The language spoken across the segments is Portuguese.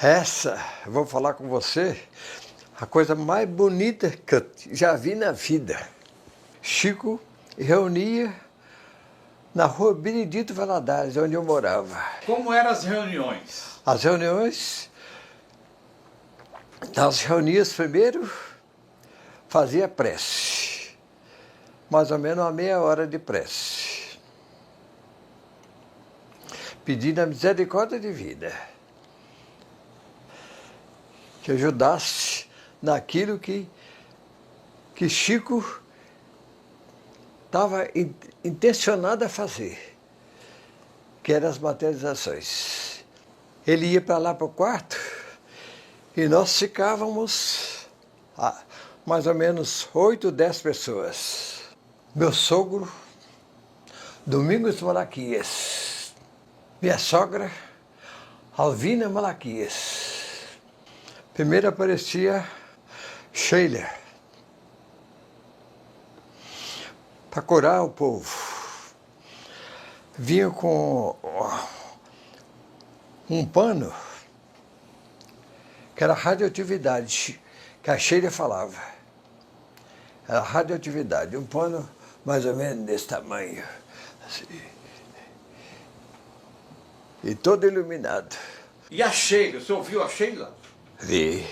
Essa, eu vou falar com você, a coisa mais bonita que eu já vi na vida. Chico reunia na rua Benedito Valadares, onde eu morava. Como eram as reuniões? As reuniões, nas reuniões primeiro, fazia prece. Mais ou menos uma meia hora de prece. Pedindo a misericórdia divina. Que ajudasse naquilo que Chico estava intencionado a fazer, que eram as materializações. Ele ia para lá para o quarto e nós ficávamos mais ou menos 8, 10 pessoas. Meu sogro, Domingos Malaquias. Minha sogra, Alvina Malaquias. Primeiro aparecia Sheila, para curar o povo. Vinha com um pano, que era radioatividade, que a Sheila falava. Era radioatividade, um pano mais ou menos desse tamanho. Assim, e todo iluminado. E a Sheila, você ouviu a Sheila? Vi.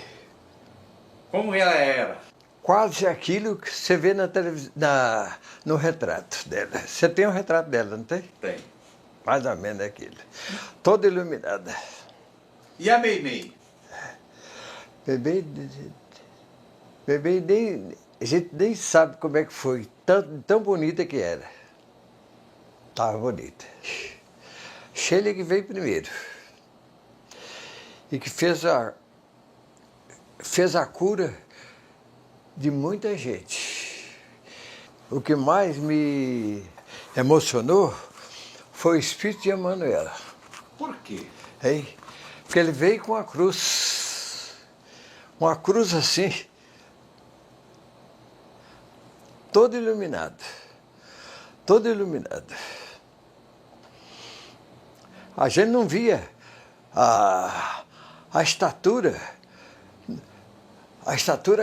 Como ela era? Quase aquilo que você vê no retrato dela. Você tem um retrato dela, não tem? Tem. Mais ou menos aquilo. Toda iluminada. E a Meimei? Bebê a gente nem sabe como é que foi. Tão bonita que era. Estava bonita. Sheila que veio primeiro. E que fez a cura de muita gente. O que mais me emocionou foi o espírito de Emanuela. Por quê? Hein? Porque ele veio com uma cruz assim, toda iluminada, toda iluminada. A gente não via a estatura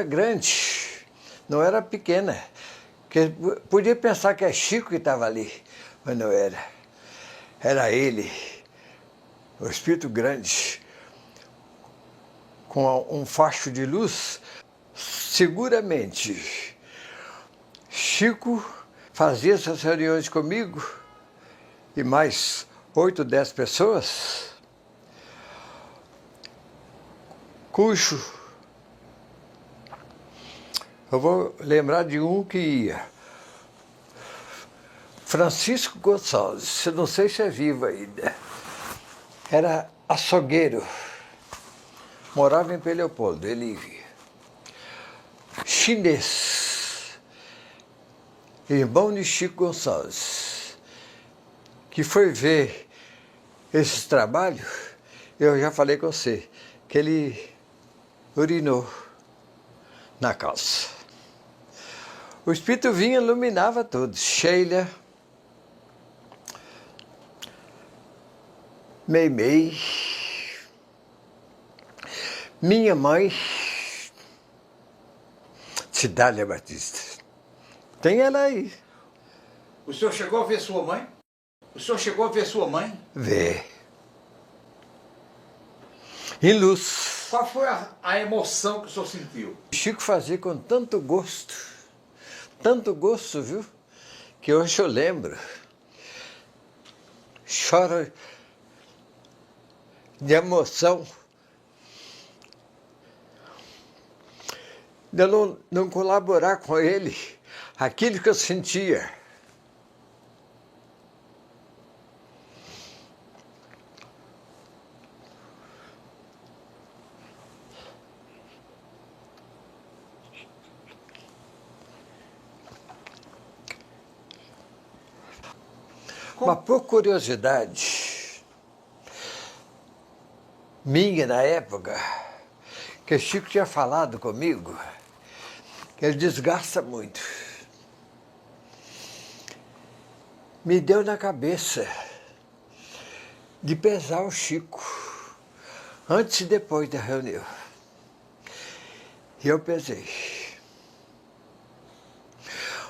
grande, não era pequena. Que podia pensar que é Chico que estava ali, mas não era. Era ele, o espírito grande, com um facho de luz. Seguramente, Chico fazia essas reuniões comigo e mais 8, 10 pessoas, cujo eu vou lembrar de um que ia. Francisco Gonçalves, eu não sei se é vivo ainda. Era açougueiro. Morava em Leopoldo, ele ia. Chinês. Irmão de Chico Gonçalves. Que foi ver esse trabalho, eu já falei com você, que ele urinou na calça. O espírito vinha e iluminava tudo. Sheila, Meimei, minha mãe, Cidália Batista. Tem ela aí. O senhor chegou a ver sua mãe? O senhor chegou a ver sua mãe? Vê. Em luz. Qual foi a emoção que o senhor sentiu? Chico fazia com tanto gosto, viu? Que hoje eu lembro. Choro de emoção. De eu não colaborar com ele, aquilo que eu sentia. Mas por curiosidade minha na época, que o Chico tinha falado comigo, que ele desgasta muito. Me deu na cabeça de pesar o Chico antes e depois da reunião. E eu pesei.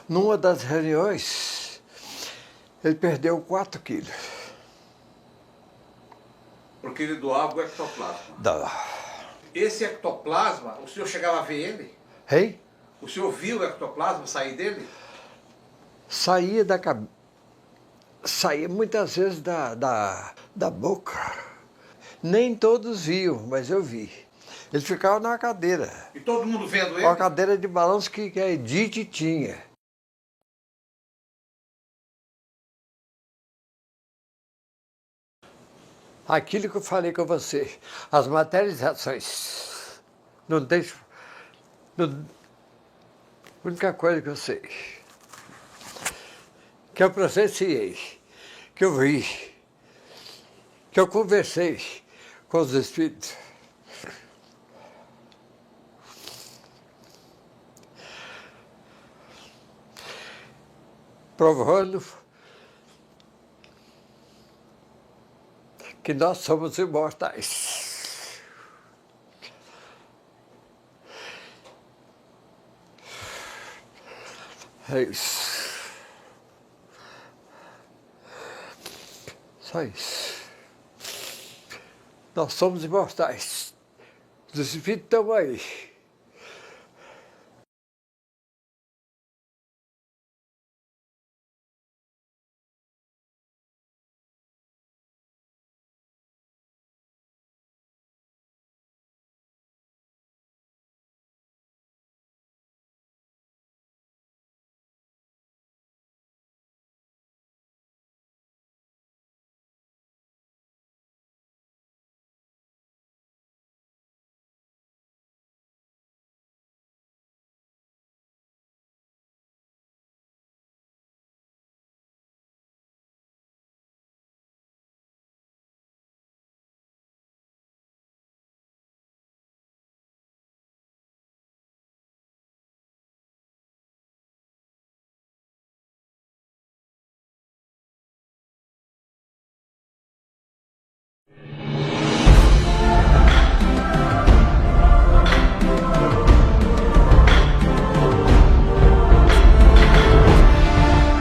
Numa das reuniões, ele perdeu 4 quilos. Porque ele doava o ectoplasma. Da... Esse ectoplasma, o senhor chegava a ver ele? Hein? O senhor viu o ectoplasma sair dele? Saía da cabeça. Saía muitas vezes da boca. Nem todos viam, mas eu vi. Ele ficava numa cadeira. E todo mundo vendo ele? Uma cadeira de balanço que a Edith tinha. Aquilo que eu falei com você, as materializações. Não deixo. Não, a única coisa que eu sei, que eu presenciei, que eu vi, que eu conversei com os espíritos. Provando que nós somos imortais. É isso. Só isso. Nós somos imortais. Os espíritos estão aí.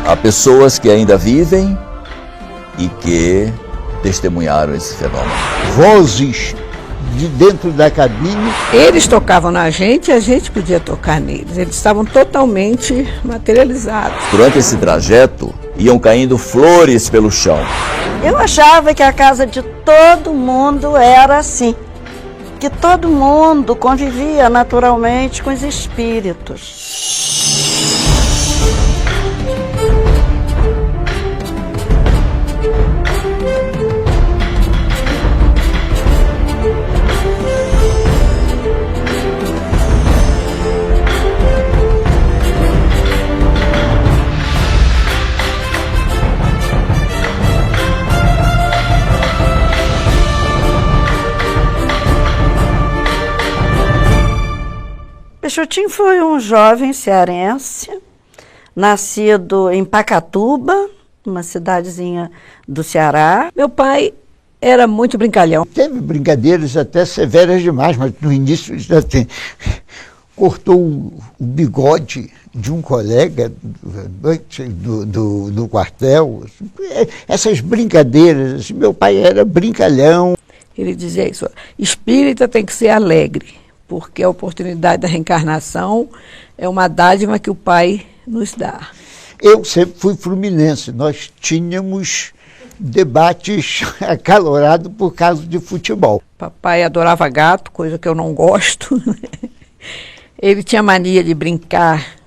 Há pessoas que ainda vivem e que testemunharam esse fenômeno. Vozes de dentro da cabine. Eles tocavam na gente e a gente podia tocar neles. Eles estavam totalmente materializados. Durante esse trajeto, iam caindo flores pelo chão. Eu achava que a casa de todo mundo era assim, que todo mundo convivia naturalmente com os espíritos. Peixotinho foi um jovem cearense, nascido em Pacatuba, uma cidadezinha do Ceará. Meu pai era muito brincalhão. Teve brincadeiras até severas demais, mas no início assim, cortou o bigode de um colega do quartel. Essas brincadeiras, assim, meu pai era brincalhão. Ele dizia isso: espírita tem que ser alegre, porque a oportunidade da reencarnação é uma dádiva que o Pai nos dá. Eu sempre fui fluminense, nós tínhamos debates acalorados por causa de futebol. Papai adorava gato, coisa que eu não gosto. Ele tinha mania de brincar,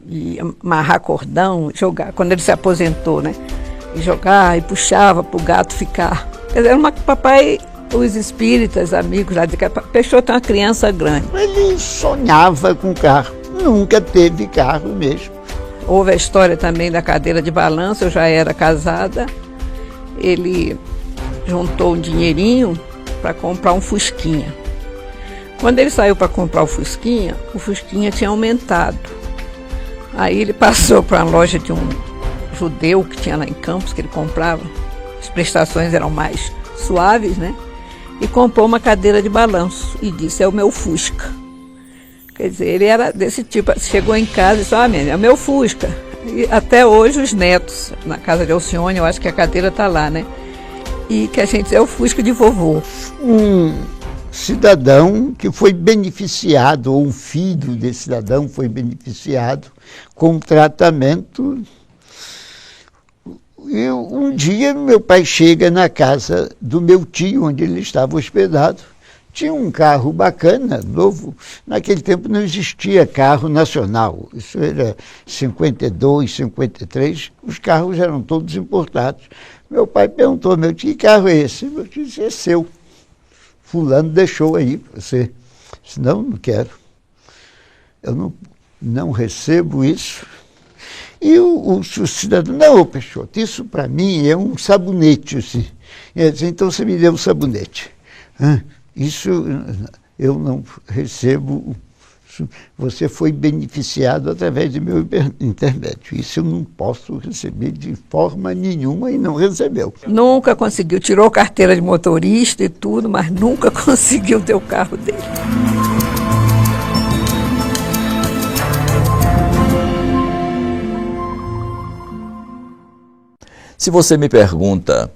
de amarrar cordão, jogar, quando ele se aposentou, né? E jogar, e puxava para o gato ficar. Era papai... Os espíritas, amigos lá de cá, Peixoto é uma criança grande. Ele sonhava com carro, nunca teve carro mesmo. Houve a história também da cadeira de balanço, eu já era casada. Ele juntou um dinheirinho para comprar um Fusquinha. Quando ele saiu para comprar o Fusquinha tinha aumentado. Aí ele passou para uma loja de um judeu que tinha lá em Campos, que ele comprava. As prestações eram mais suaves, né? e comprou uma cadeira de balanço e disse: é o meu Fusca. Quer dizer, ele era desse tipo, chegou em casa e disse: é o meu Fusca. E até hoje os netos, na casa de Alcione, eu acho que a cadeira está lá, né? E que a gente é o Fusca de vovô. Um cidadão que foi beneficiado, ou um filho desse cidadão foi beneficiado com tratamento. E um dia meu pai chega na casa do meu tio, onde ele estava hospedado. Tinha um carro bacana, novo. Naquele tempo não existia carro nacional. Isso era 52, 53. Os carros eram todos importados. Meu pai perguntou, meu tio, que carro é esse? Meu tio disse: é seu. Fulano deixou aí para você. Disse: não quero. Eu não recebo isso. E o cidadão: não, Peixoto, isso para mim é um sabonete. Assim. Ele disse: então você me deu um sabonete. Isso eu não recebo, você foi beneficiado através do meu intermédio. Isso eu não posso receber de forma nenhuma, e não recebeu. Nunca conseguiu, tirou carteira de motorista e tudo, mas nunca conseguiu ter o carro dele. Se você me pergunta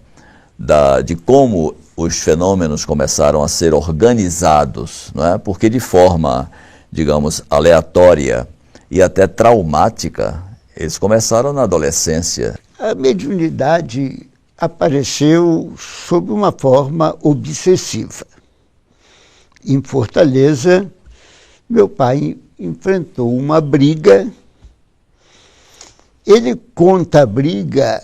de como os fenômenos começaram a ser organizados, não é? Porque de forma, digamos, aleatória e até traumática, eles começaram na adolescência. A mediunidade apareceu sob uma forma obsessiva. Em Fortaleza, meu pai enfrentou uma briga. Ele conta a briga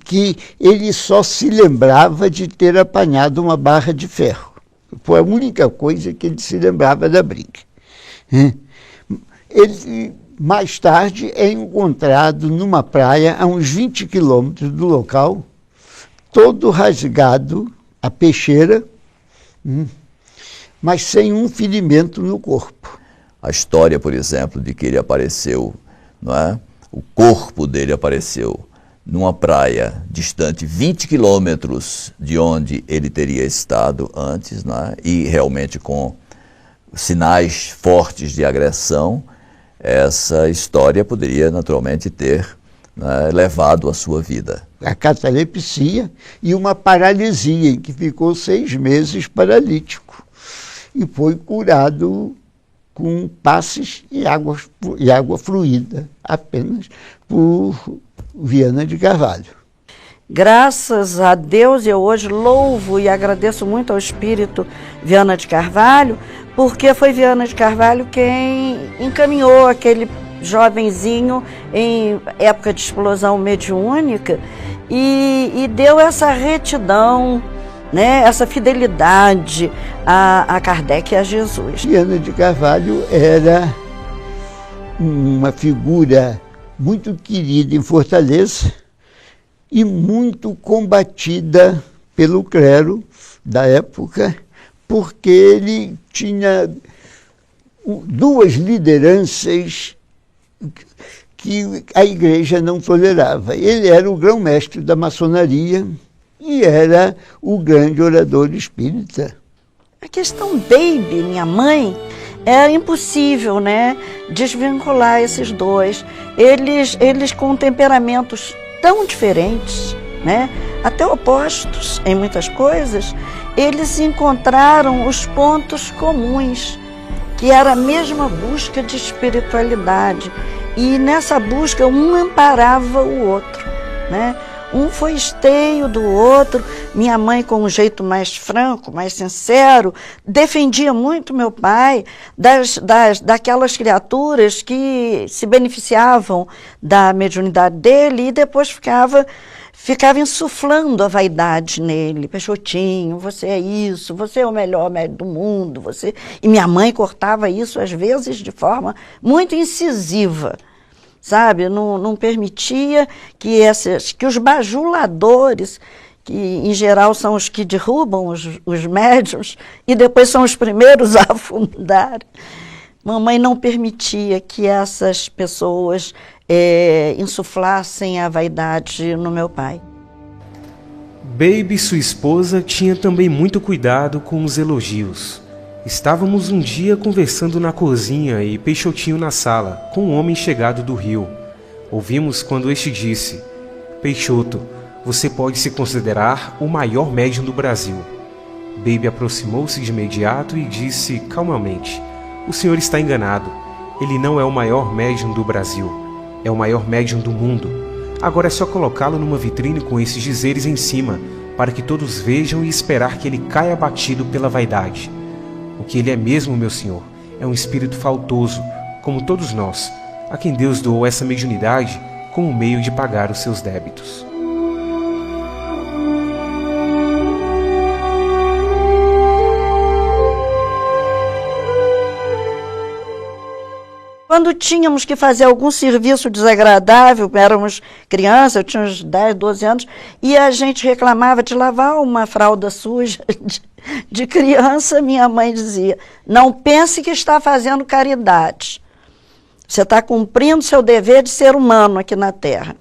que ele só se lembrava de ter apanhado uma barra de ferro. Foi a única coisa que ele se lembrava da briga. Ele, mais tarde, é encontrado numa praia a uns 20 quilômetros do local, todo rasgado, a peixeira, mas sem um ferimento no corpo. A história, por exemplo, de que ele apareceu, não é? O corpo dele apareceu numa praia distante 20 quilômetros de onde ele teria estado antes, né? E realmente com sinais fortes de agressão, essa história poderia naturalmente ter, né, levado a sua vida. A catalepsia e uma paralisia, em que ficou 6 meses paralítico. E foi curado com passes e água fluida, apenas por Viana de Carvalho. Graças a Deus, eu hoje louvo e agradeço muito ao Espírito Viana de Carvalho, porque foi Viana de Carvalho quem encaminhou aquele jovenzinho em época de explosão mediúnica e deu essa retidão, né, essa fidelidade a Kardec e a Jesus. Viana de Carvalho era uma figura muito querida em Fortaleza e muito combatida pelo clero da época, porque ele tinha 2 lideranças que a igreja não tolerava. Ele era o grão-mestre da maçonaria e era o grande orador espírita. A questão Baby, minha mãe, era impossível, né, desvincular esses dois. Eles com temperamentos tão diferentes, né, até opostos em muitas coisas, eles encontraram os pontos comuns, que era a mesma busca de espiritualidade. E nessa busca um amparava o outro, né? Um foi esteio do outro. Minha mãe, com um jeito mais franco, mais sincero, defendia muito meu pai daquelas criaturas que se beneficiavam da mediunidade dele e depois ficava insuflando a vaidade nele. Peixotinho, você é isso, você é o melhor médico do mundo. E minha mãe cortava isso, às vezes, de forma muito incisiva. Sabe, não permitia que os bajuladores, que em geral são os que derrubam os médiuns e depois são os primeiros a afundar, mamãe não permitia que essas pessoas insuflassem a vaidade no meu pai. Baby, sua esposa, tinha também muito cuidado com os elogios. Estávamos um dia conversando na cozinha e Peixotinho na sala, com um homem chegado do Rio. Ouvimos quando este disse: Peixoto, você pode se considerar o maior médium do Brasil. Baby aproximou-se de imediato e disse calmamente: o senhor está enganado. Ele não é o maior médium do Brasil. É o maior médium do mundo. Agora é só colocá-lo numa vitrine com esses dizeres em cima, para que todos vejam e esperar que ele caia abatido pela vaidade. O que ele é mesmo, meu senhor, é um espírito faltoso, como todos nós, a quem Deus doou essa mediunidade como meio de pagar os seus débitos. Quando tínhamos que fazer algum serviço desagradável, éramos crianças, eu tinha uns 10, 12 anos, e a gente reclamava de lavar uma fralda suja de criança, minha mãe dizia: não pense que está fazendo caridade. Você está cumprindo seu dever de ser humano aqui na Terra.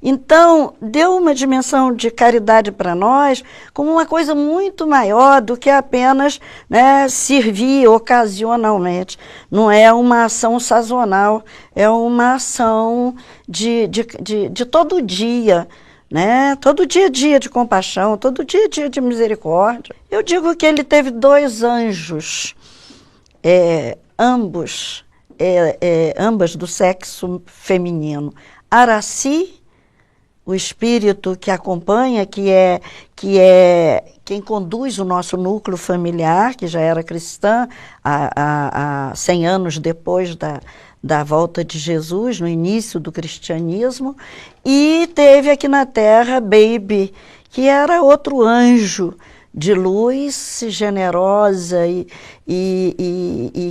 Então, deu uma dimensão de caridade para nós como uma coisa muito maior do que apenas, né, servir ocasionalmente. Não é uma ação sazonal, é uma ação de todo dia, né? Todo dia de compaixão, todo dia de misericórdia. Eu digo que ele teve 2 anjos, ambas do sexo feminino. Araci, o espírito que acompanha, que é quem conduz o nosso núcleo familiar, que já era cristã há 100 anos depois da volta de Jesus, no início do cristianismo, e teve aqui na Terra Baby, que era outro anjo de luz, generosa e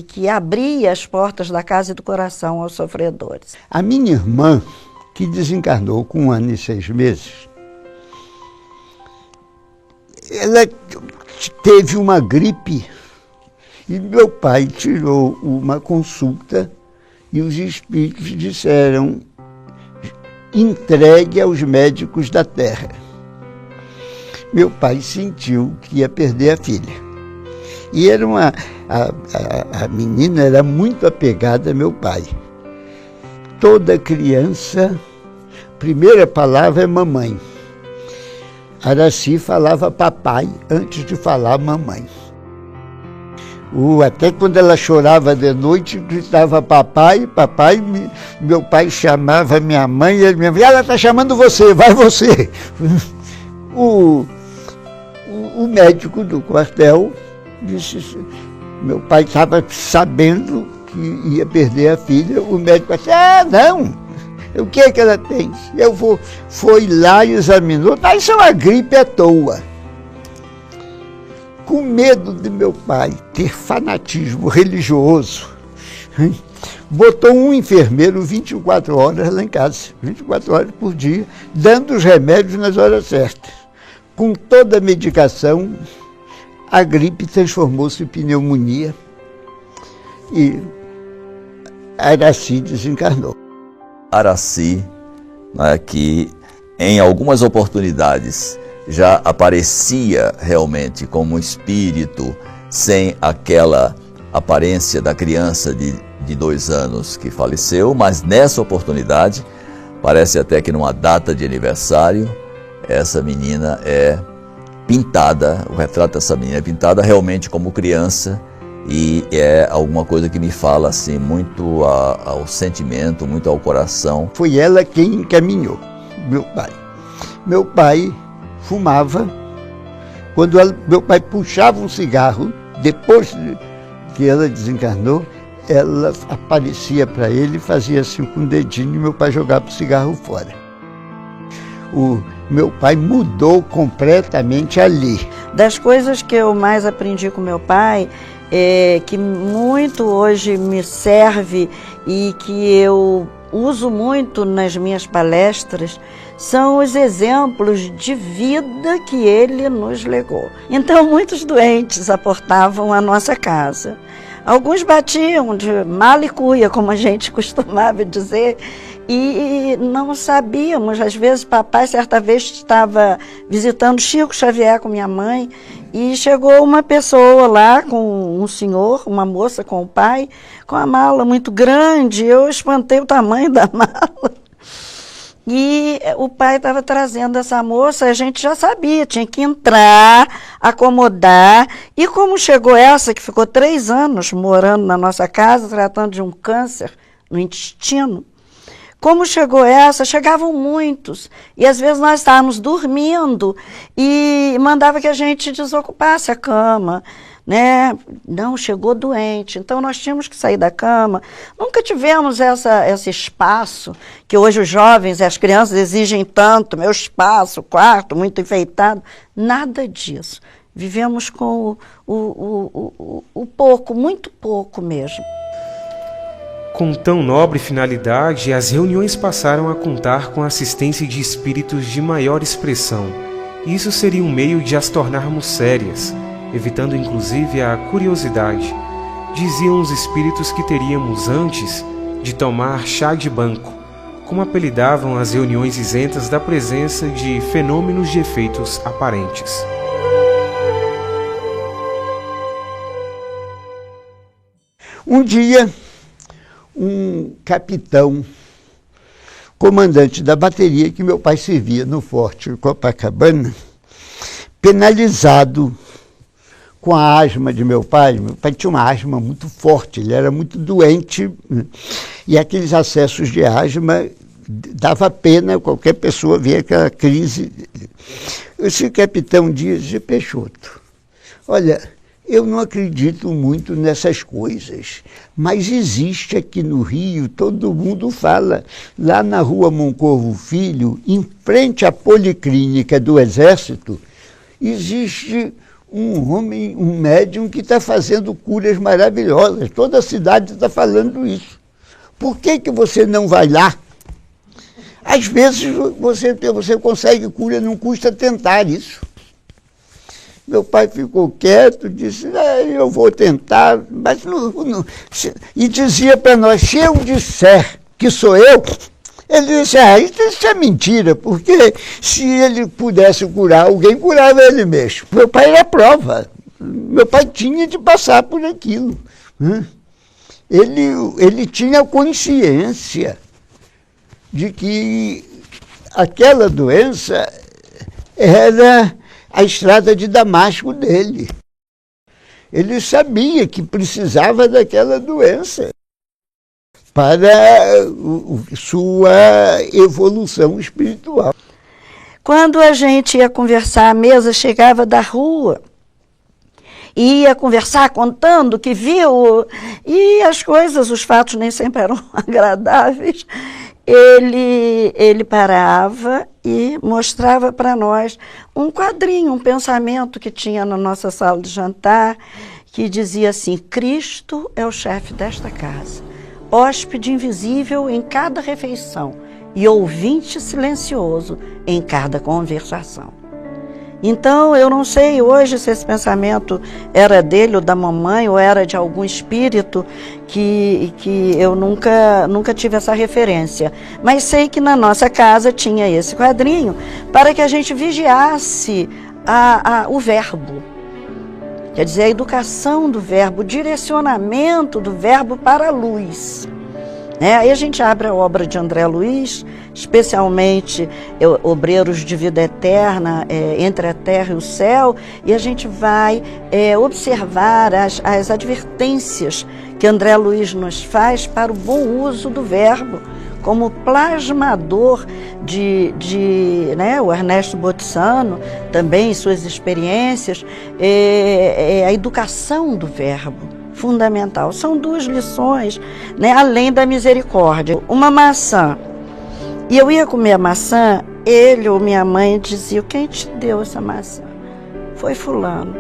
que abria as portas da casa e do coração aos sofredores. A minha irmã, que desencarnou com 1 ano e 6 meses, ela teve uma gripe e meu pai tirou uma consulta e os espíritos disseram: entregue aos médicos da Terra. Meu pai sentiu que ia perder a filha. E era a menina era muito apegada a meu pai. Toda criança, primeira palavra é mamãe. Araci falava papai antes de falar mamãe. Até quando ela chorava de noite, gritava papai, papai. Meu pai chamava minha mãe, e minha mãe: ela está chamando você, vai você. O médico do quartel disse: meu pai estava sabendo que ia perder a filha. O médico disse: não, o que é que ela tem? Foi lá e examinou, isso é uma gripe à toa. Com medo de meu pai ter fanatismo religioso, botou um enfermeiro 24 horas lá em casa, 24 horas por dia, dando os remédios nas horas certas. Com toda a medicação, a gripe transformou-se em pneumonia e Araci desencarnou. Araci, né, que em algumas oportunidades já aparecia realmente como um espírito sem aquela aparência da criança de 2 anos que faleceu, mas nessa oportunidade, parece até que numa data de aniversário, essa menina é pintada, o retrato dessa menina é pintada realmente como criança, e é alguma coisa que me fala assim muito ao sentimento, muito ao coração. Foi ela quem encaminhou meu pai. Meu pai fumava. Quando meu pai puxava um cigarro, depois que ela desencarnou, ela aparecia para ele, fazia assim com o dedinho e meu pai jogava o cigarro fora. O meu pai mudou completamente ali. Das coisas que eu mais aprendi com meu pai, que muito hoje me serve e que eu uso muito nas minhas palestras, são os exemplos de vida que ele nos legou. Então, muitos doentes aportavam à nossa casa. Alguns batiam de mala e cuia, como a gente costumava dizer, e não sabíamos. Às vezes, papai, certa vez, estava visitando Chico Xavier com minha mãe e chegou uma pessoa lá com um senhor, uma moça com o pai, com a mala muito grande. Eu espantei o tamanho da mala. E o pai estava trazendo essa moça, a gente já sabia, tinha que entrar, acomodar. E como chegou essa, que ficou 3 anos morando na nossa casa, tratando de um câncer no intestino, como chegou essa, chegavam muitos. E às vezes nós estávamos dormindo e mandava que a gente desocupasse a cama, né? Não, chegou doente, então nós tínhamos que sair da cama. Nunca tivemos esse espaço que hoje os jovens e as crianças exigem tanto, meu espaço, quarto, muito enfeitado. Nada disso. Vivemos com o pouco, muito pouco mesmo. Com tão nobre finalidade, as reuniões passaram a contar com a assistência de espíritos de maior expressão. Isso seria um meio de as tornarmos sérias, evitando inclusive a curiosidade. Diziam os espíritos que teríamos antes de tomar chá de banco, como apelidavam as reuniões isentas da presença de fenômenos de efeitos aparentes. Um dia, um capitão, comandante da bateria que meu pai servia no Forte Copacabana, penalizado com a asma de meu pai tinha uma asma muito forte, ele era muito doente, e aqueles acessos de asma dava pena qualquer pessoa ver aquela crise. Esse capitão Dias de Peixoto, olha, eu não acredito muito nessas coisas, mas existe aqui no Rio, todo mundo fala, lá na rua Moncorvo Filho, em frente à Policlínica do Exército, existe um homem, um médium que está fazendo curas maravilhosas. Toda a cidade está falando isso. Por que você não vai lá? Às vezes você consegue cura, não custa tentar isso. Meu pai ficou quieto, disse, eu vou tentar, mas não. E dizia para nós, se eu disser que sou eu, ele disse, isso é mentira, porque se ele pudesse curar alguém, curava ele mesmo. Meu pai era prova, meu pai tinha de passar por aquilo. Ele tinha consciência de que aquela doença era a estrada de Damasco dele. Ele sabia que precisava daquela doença para sua evolução espiritual. Quando a gente ia conversar, a mesa chegava da rua, ia conversar contando que viu, e as coisas, os fatos nem sempre eram agradáveis, ele parava e mostrava para nós um quadrinho, um pensamento que tinha na nossa sala de jantar, que dizia assim, Cristo é o chefe desta casa, hóspede invisível em cada refeição e ouvinte silencioso em cada conversação. Então, eu não sei hoje se esse pensamento era dele ou da mamãe, ou era de algum espírito que eu nunca tive essa referência. Mas sei que na nossa casa tinha esse quadrinho para que a gente vigiasse o verbo. Quer dizer, a educação do verbo, o direcionamento do verbo para a luz. Aí a gente abre a obra de André Luiz, especialmente Obreiros de Vida Eterna, Entre a Terra e o Céu, e a gente vai observar as advertências que André Luiz nos faz para o bom uso do verbo, como plasmador o Ernesto Bottizzano, também em suas experiências, a educação do verbo. Fundamental. São 2 lições, além da misericórdia. Uma maçã. E eu ia comer a maçã, ele ou minha mãe diziam, quem te deu essa maçã? Foi fulano.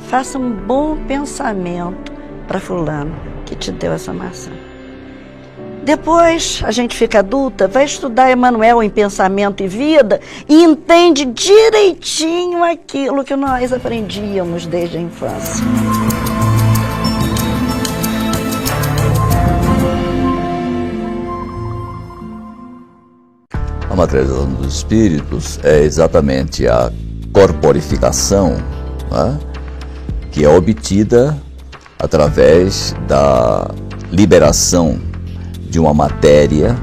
Faça um bom pensamento para fulano que te deu essa maçã. Depois, a gente fica adulta, vai estudar Emmanuel em Pensamento e Vida e entende direitinho aquilo que nós aprendíamos desde a infância. materialização dos espíritos é exatamente a corporificação, né, que é obtida através da liberação de uma matéria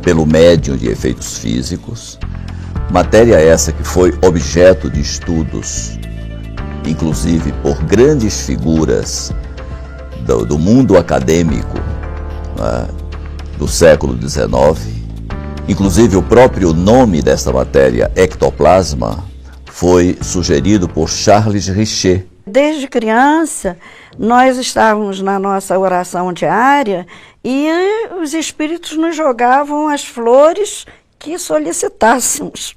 pelo médium de efeitos físicos, matéria essa que foi objeto de estudos, inclusive por grandes figuras do mundo acadêmico, né, do século XIX. Inclusive o próprio nome dessa matéria, ectoplasma, foi sugerido por Charles Richet. Desde criança, nós estávamos na nossa oração diária e os espíritos nos jogavam as flores que solicitássemos.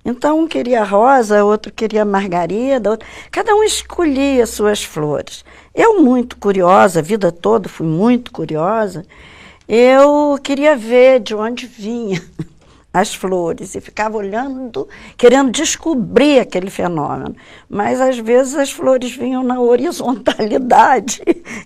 Então, um queria rosa, outro queria margarida, cada um escolhia suas flores. Eu, muito curiosa, a vida toda fui muito curiosa, eu queria ver de onde vinham as flores e ficava olhando, querendo descobrir aquele fenômeno. Mas, às vezes, as flores vinham na horizontalidade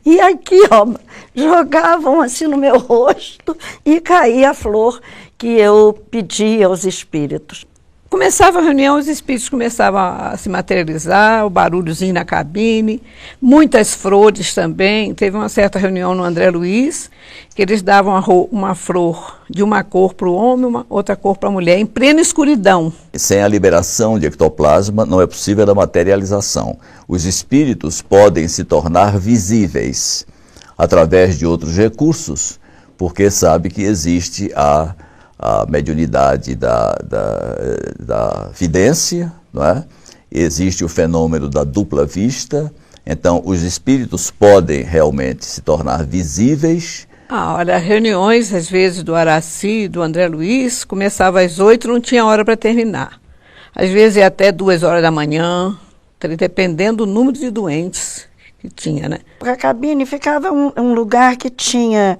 e aqui, ó, jogavam assim no meu rosto e caía a flor que eu pedia aos espíritos. Começava a reunião, os espíritos começavam a se materializar, o barulhozinho na cabine, muitas flores também. Teve uma certa reunião no André Luiz, que eles davam uma flor de uma cor para o homem, outra cor para a mulher, em plena escuridão. Sem a liberação de ectoplasma não é possível a materialização. Os espíritos podem se tornar visíveis através de outros recursos, porque sabe que existe a mediunidade da vidência, não é? Existe o fenômeno da dupla vista, então os espíritos podem realmente se tornar visíveis. Olha, reuniões, às vezes, do Araci, do André Luiz, começava às 8, não tinha hora para terminar. Às vezes ia até 2 horas da manhã, dependendo do número de doentes que tinha, né? A cabine ficava um lugar que tinha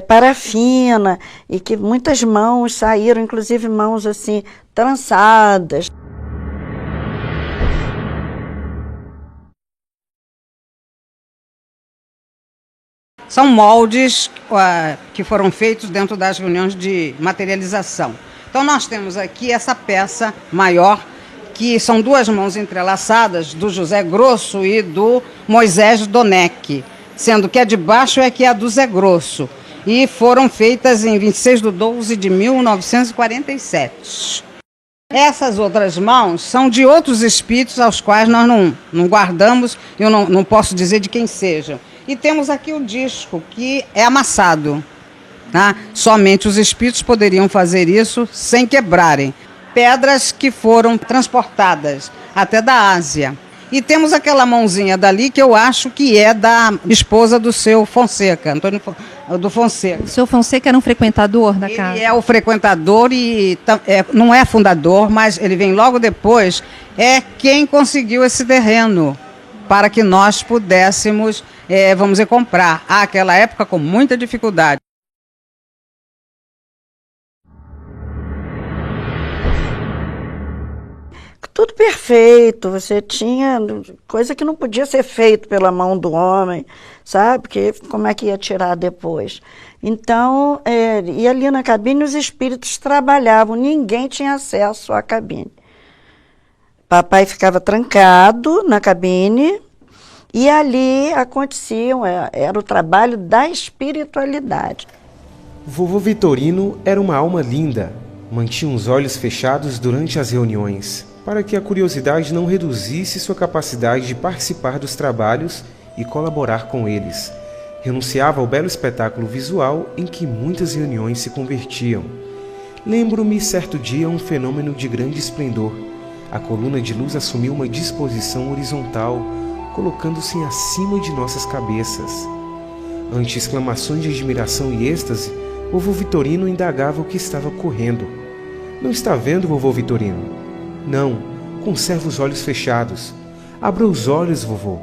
parafina e que muitas mãos saíram, inclusive mãos assim, trançadas. São moldes que foram feitos dentro das reuniões de materialização. Então nós temos aqui essa peça maior, que são 2 mãos entrelaçadas, do José Grosso e do Moisés Donec, sendo que a de baixo é que é a do Zé Grosso. E foram feitas em 26/12 de 1947. Essas outras mãos são de outros espíritos aos quais nós não guardamos, eu não posso dizer de quem sejam. E temos aqui o disco, que é amassado. Tá? Somente os espíritos poderiam fazer isso sem quebrarem. Pedras que foram transportadas até da Ásia. E temos aquela mãozinha dali que eu acho que é da esposa do seu Fonseca, Antônio do Fonseca. O seu Fonseca era um frequentador da casa? Ele é o frequentador e não é fundador, mas ele vem logo depois, é quem conseguiu esse terreno para que nós pudéssemos, vamos dizer, comprar. Àquela época com muita dificuldade. Tudo perfeito, você tinha coisa que não podia ser feito pela mão do homem, sabe? Porque como é que ia tirar depois? Então, e ali na cabine os espíritos trabalhavam, ninguém tinha acesso à cabine. Papai ficava trancado na cabine e ali aconteciam, era o trabalho da espiritualidade. Vovô Vitorino era uma alma linda, mantinha os olhos fechados durante as reuniões, para que a curiosidade não reduzisse sua capacidade de participar dos trabalhos e colaborar com eles. Renunciava ao belo espetáculo visual em que muitas reuniões se convertiam. Lembro-me certo dia um fenômeno de grande esplendor. A coluna de luz assumiu uma disposição horizontal, colocando-se acima de nossas cabeças. Ante exclamações de admiração e êxtase, vovô Vitorino indagava o que estava ocorrendo. Não está vendo, vovô Vitorino? Não, conserva os olhos fechados. Abra os olhos, vovô.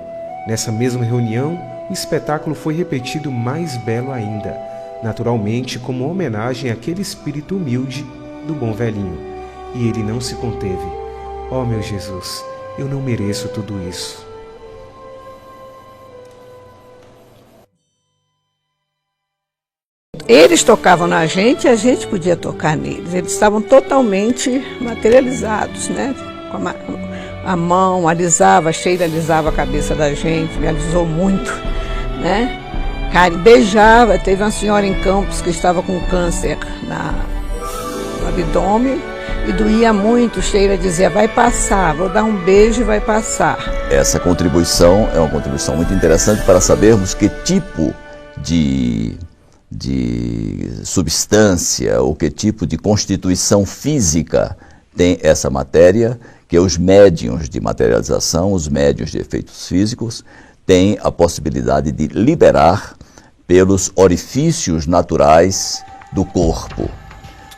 Nessa mesma reunião, o espetáculo foi repetido mais belo ainda, naturalmente como homenagem àquele espírito humilde do bom velhinho. E ele não se conteve. Oh, meu Jesus, eu não mereço tudo isso. Eles tocavam na gente e a gente podia tocar neles. Eles estavam totalmente materializados, né? Com a mão, alisava, a Sheila alisava a cabeça da gente, me alisou muito, né? Beijava. Teve uma senhora em Campos que estava com câncer no abdômen e doía muito. Sheila dizia, vai passar, vou dar um beijo e vai passar. Essa contribuição é uma contribuição muito interessante para sabermos que tipo de substância ou que tipo de constituição física tem essa matéria, que os médiuns de materialização, os médiuns de efeitos físicos, têm a possibilidade de liberar pelos orifícios naturais do corpo.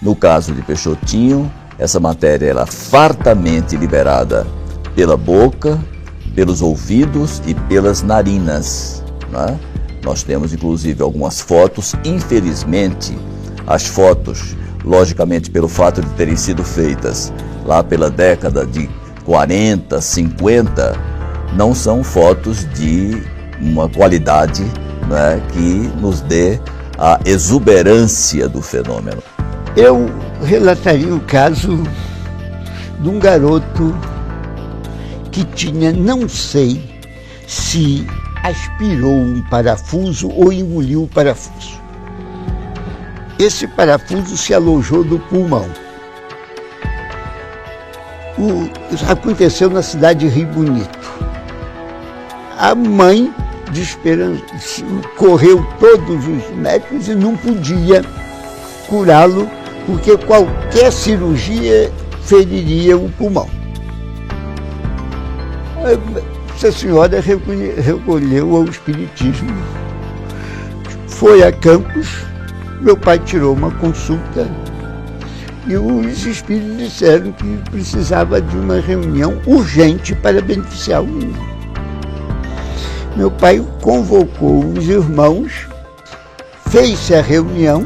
No caso de Peixotinho, essa matéria era fartamente liberada pela boca, pelos ouvidos e pelas narinas, né? Nós temos inclusive algumas fotos, infelizmente, as fotos, logicamente pelo fato de terem sido feitas lá pela década de 40, 50, não são fotos de uma qualidade, né, que nos dê a exuberância do fenômeno. Eu relataria o caso de um garoto que tinha, não sei se aspirou um parafuso ou engoliu o parafuso. Esse parafuso se alojou no pulmão. Aconteceu na cidade de Rio Bonito. A mãe, desesperando, correu todos os médicos e não podia curá-lo, porque qualquer cirurgia feriria o pulmão. Essa senhora recolheu ao espiritismo, foi a Campos, meu pai tirou uma consulta e os espíritos disseram que precisava de uma reunião urgente para beneficiar o menino. Meu pai convocou os irmãos, fez-se a reunião,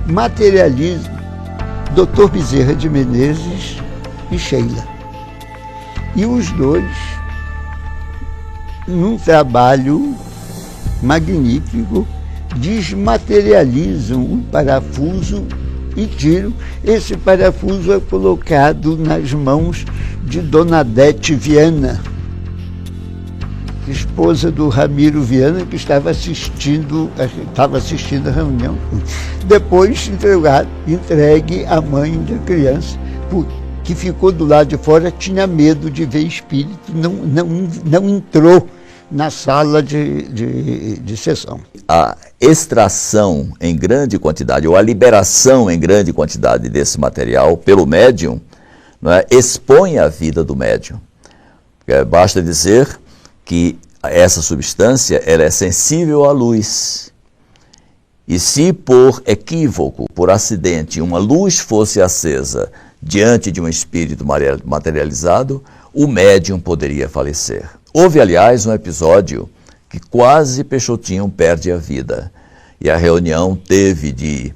materializa Dr. Bezerra de Menezes e Sheila. E os dois, num trabalho magnífico, desmaterializam o parafuso e tiram. Esse parafuso é colocado nas mãos de Dona Adete Viana, esposa do Ramiro Viana, que estava assistindo a reunião. Depois entregue à mãe da criança, que ficou do lado de fora, tinha medo de ver espírito, não entrou na sala de sessão. A extração em grande quantidade, ou a liberação em grande quantidade desse material pelo médium, não é, expõe a vida do médium. Basta dizer que essa substância ela é sensível à luz. E se por equívoco, por acidente, uma luz fosse acesa diante de um espírito materializado, o médium poderia falecer. Houve, aliás, um episódio que quase Peixotinho perde a vida. E a reunião teve de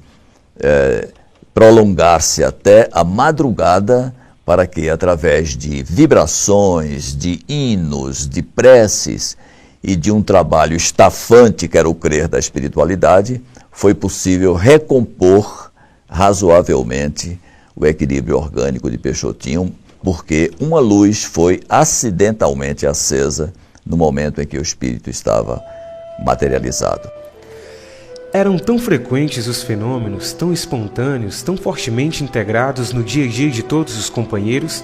prolongar-se até a madrugada para que, através de vibrações, de hinos, de preces e de um trabalho estafante, que era o crer da espiritualidade, foi possível recompor razoavelmente o equilíbrio orgânico de Peixotinho, porque uma luz foi acidentalmente acesa no momento em que o espírito estava materializado. Eram tão frequentes os fenômenos, tão espontâneos, tão fortemente integrados no dia a dia de todos os companheiros,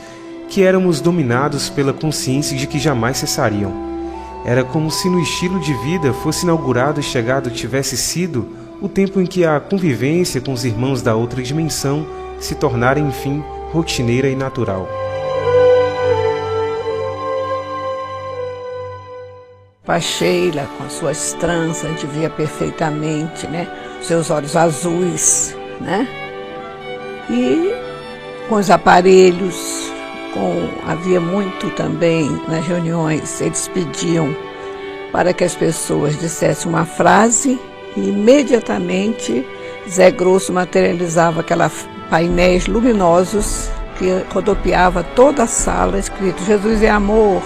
que éramos dominados pela consciência de que jamais cessariam. Era como se no estilo de vida fosse inaugurado e chegado tivesse sido o tempo em que a convivência com os irmãos da outra dimensão se tornara, enfim, rotineira e natural. A Sheila, com as suas tranças, a gente via perfeitamente, né? Seus olhos azuis, né? E com os aparelhos, havia muito também nas reuniões, eles pediam para que as pessoas dissessem uma frase e imediatamente Zé Grosso materializava aqueles painéis luminosos que rodopiava toda a sala, escrito Jesus é amor,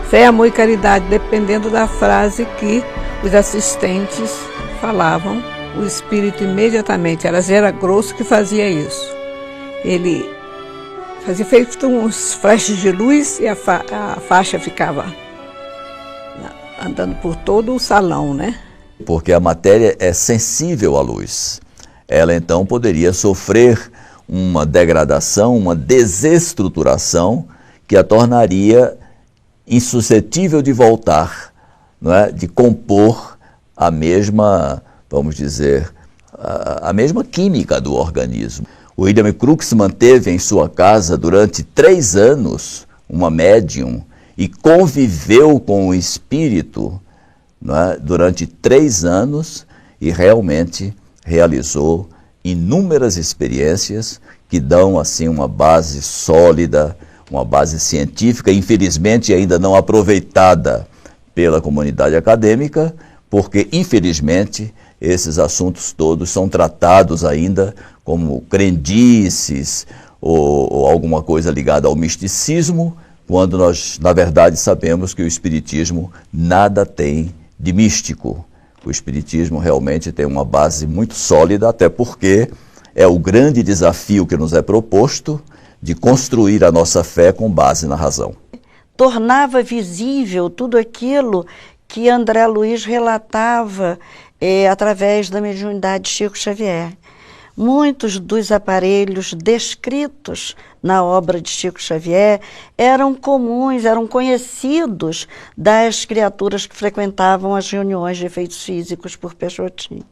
fé, amor e caridade, dependendo da frase que os assistentes falavam o espírito imediatamente, era grosso que fazia isso. Ele fazia feito uns flashes de luz e a faixa ficava andando por todo o salão, né? Porque a matéria é sensível à luz. Ela então poderia sofrer uma degradação, uma desestruturação que a tornaria insuscetível de voltar, não é? De compor a mesma, vamos dizer, a mesma química do organismo. O William Crookes manteve em sua casa durante 3 anos uma médium e conviveu com o espírito, não é? Durante 3 anos e realmente realizou inúmeras experiências que dão assim uma base sólida, uma base científica, infelizmente ainda não aproveitada pela comunidade acadêmica, porque infelizmente esses assuntos todos são tratados ainda como crendices ou alguma coisa ligada ao misticismo, quando nós, na verdade, sabemos que o Espiritismo nada tem de místico. O Espiritismo realmente tem uma base muito sólida, até porque é o grande desafio que nos é proposto de construir a nossa fé com base na razão. Tornava visível tudo aquilo que André Luiz relatava através da mediunidade de Chico Xavier. Muitos dos aparelhos descritos na obra de Chico Xavier eram comuns, eram conhecidos das criaturas que frequentavam as reuniões de efeitos físicos por Peixotinho.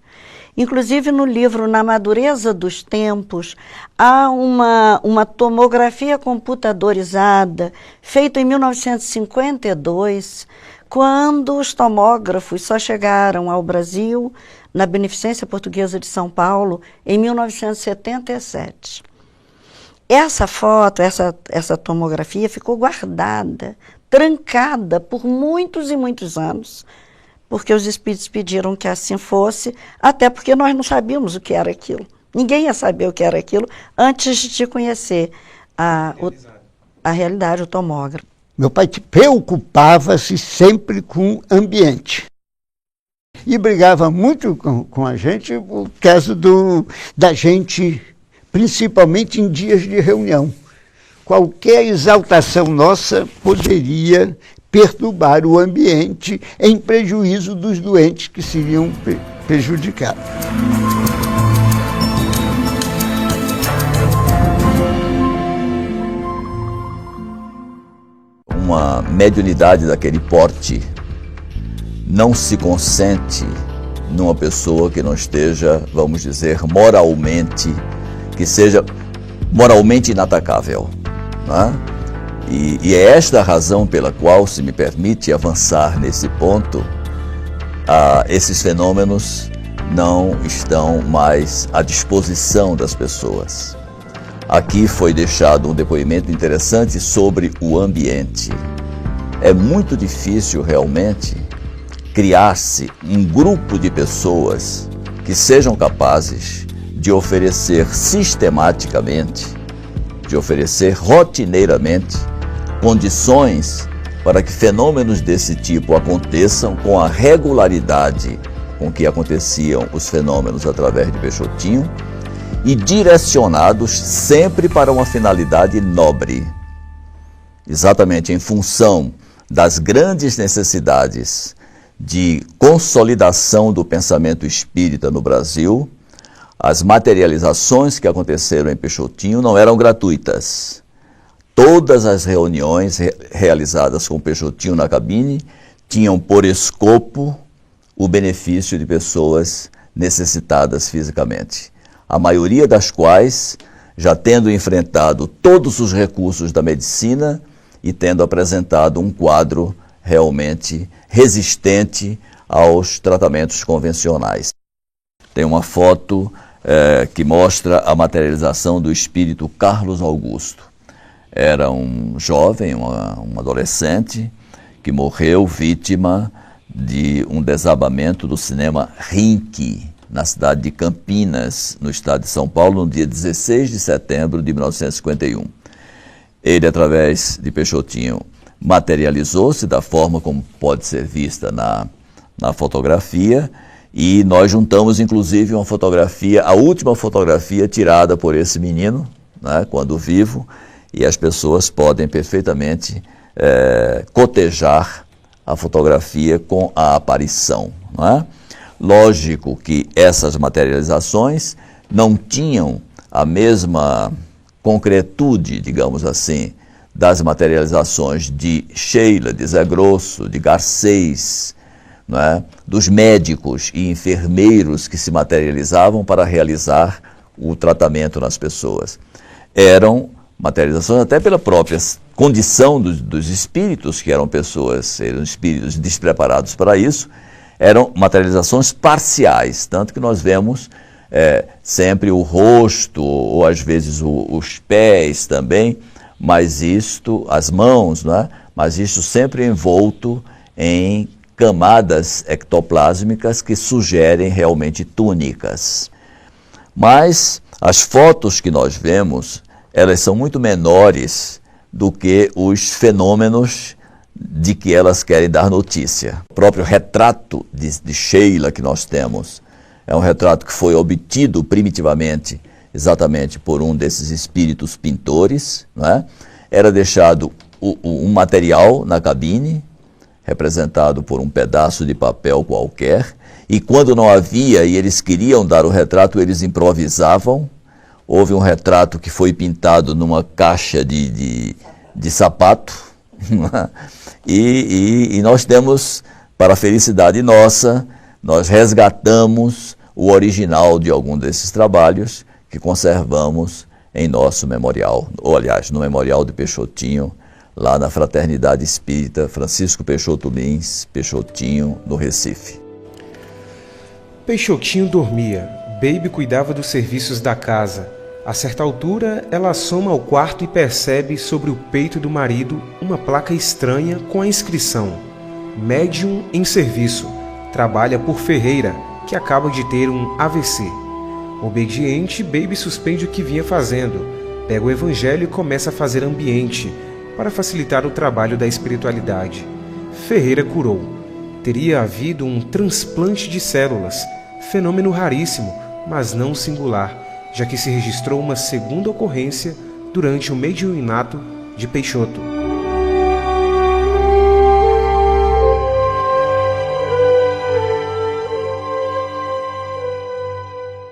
Inclusive no livro Na Madureza dos Tempos, há uma tomografia computadorizada feita em 1952, quando os tomógrafos só chegaram ao Brasil, na Beneficência Portuguesa de São Paulo, em 1977. Essa foto, essa tomografia ficou guardada, trancada por muitos e muitos anos, porque os espíritos pediram que assim fosse, até porque nós não sabíamos o que era aquilo. Ninguém ia saber o que era aquilo antes de conhecer a realidade, o tomógrafo. Meu pai preocupava-se sempre com o ambiente. E brigava muito com a gente por causa da gente, principalmente em dias de reunião. Qualquer exaltação nossa poderia perturbar o ambiente em prejuízo dos doentes que seriam prejudicados. Uma mediunidade daquele porte não se consente numa pessoa que não esteja, vamos dizer, moralmente, que seja moralmente inatacável, né? E é esta a razão pela qual, se me permite avançar nesse ponto, esses fenômenos não estão mais à disposição das pessoas. Aqui foi deixado um depoimento interessante sobre o ambiente. É muito difícil realmente criar-se um grupo de pessoas que sejam capazes de oferecer sistematicamente, de oferecer rotineiramente condições para que fenômenos desse tipo aconteçam com a regularidade com que aconteciam os fenômenos através de Peixotinho e direcionados sempre para uma finalidade nobre. Exatamente em função das grandes necessidades de consolidação do pensamento espírita no Brasil, as materializações que aconteceram em Peixotinho não eram gratuitas. Todas as reuniões realizadas com Peixotinho na cabine tinham por escopo o benefício de pessoas necessitadas fisicamente. A maioria das quais já tendo enfrentado todos os recursos da medicina e tendo apresentado um quadro realmente resistente aos tratamentos convencionais. Tem uma foto que mostra a materialização do espírito Carlos Augusto. Era um jovem, um adolescente, que morreu vítima de um desabamento do cinema Rinque, na cidade de Campinas, no estado de São Paulo, no dia 16 de setembro de 1951. Ele, através de Peixotinho, materializou-se da forma como pode ser vista na fotografia E nós juntamos, inclusive, uma fotografia, a última fotografia tirada por esse menino, né, quando vivo, e as pessoas podem perfeitamente cotejar a fotografia com a aparição. Não é? Lógico que essas materializações não tinham a mesma concretude, digamos assim, das materializações de Sheila, de Zé Grosso, de Garcês, não é? Dos médicos e enfermeiros que se materializavam para realizar o tratamento nas pessoas. Eram materializações até pela própria condição dos espíritos, que eram espíritos despreparados para isso, eram materializações parciais, tanto que nós vemos sempre o rosto, ou às vezes os pés também, mas isto, as mãos, né? Mas isto sempre envolto em camadas ectoplásmicas que sugerem realmente túnicas. Mas as fotos que nós vemos, elas são muito menores do que os fenômenos de que elas querem dar notícia. O próprio retrato de Sheila que nós temos é um retrato que foi obtido primitivamente exatamente por um desses espíritos pintores, não é? Era deixado um material na cabine, representado por um pedaço de papel qualquer, e quando não havia e eles queriam dar o retrato, eles improvisavam. Houve um retrato que foi pintado numa caixa de sapato, e nós temos, para a felicidade nossa, nós resgatamos o original de algum desses trabalhos que conservamos em nosso memorial, ou aliás, no Memorial de Peixotinho, lá na Fraternidade Espírita Francisco Peixoto Lins, Peixotinho, no Recife. Peixotinho dormia, Baby cuidava dos serviços da casa. A certa altura, ela assoma ao quarto e percebe sobre o peito do marido uma placa estranha com a inscrição: Médium em serviço, trabalha por Ferreira, que acaba de ter um AVC. Obediente, Baby suspende o que vinha fazendo, pega o evangelho e começa a fazer ambiente, para facilitar o trabalho da espiritualidade. Ferreira curou. Teria havido um transplante de células, fenômeno raríssimo, mas não singular, já que se registrou uma segunda ocorrência durante o mediunato de Peixoto.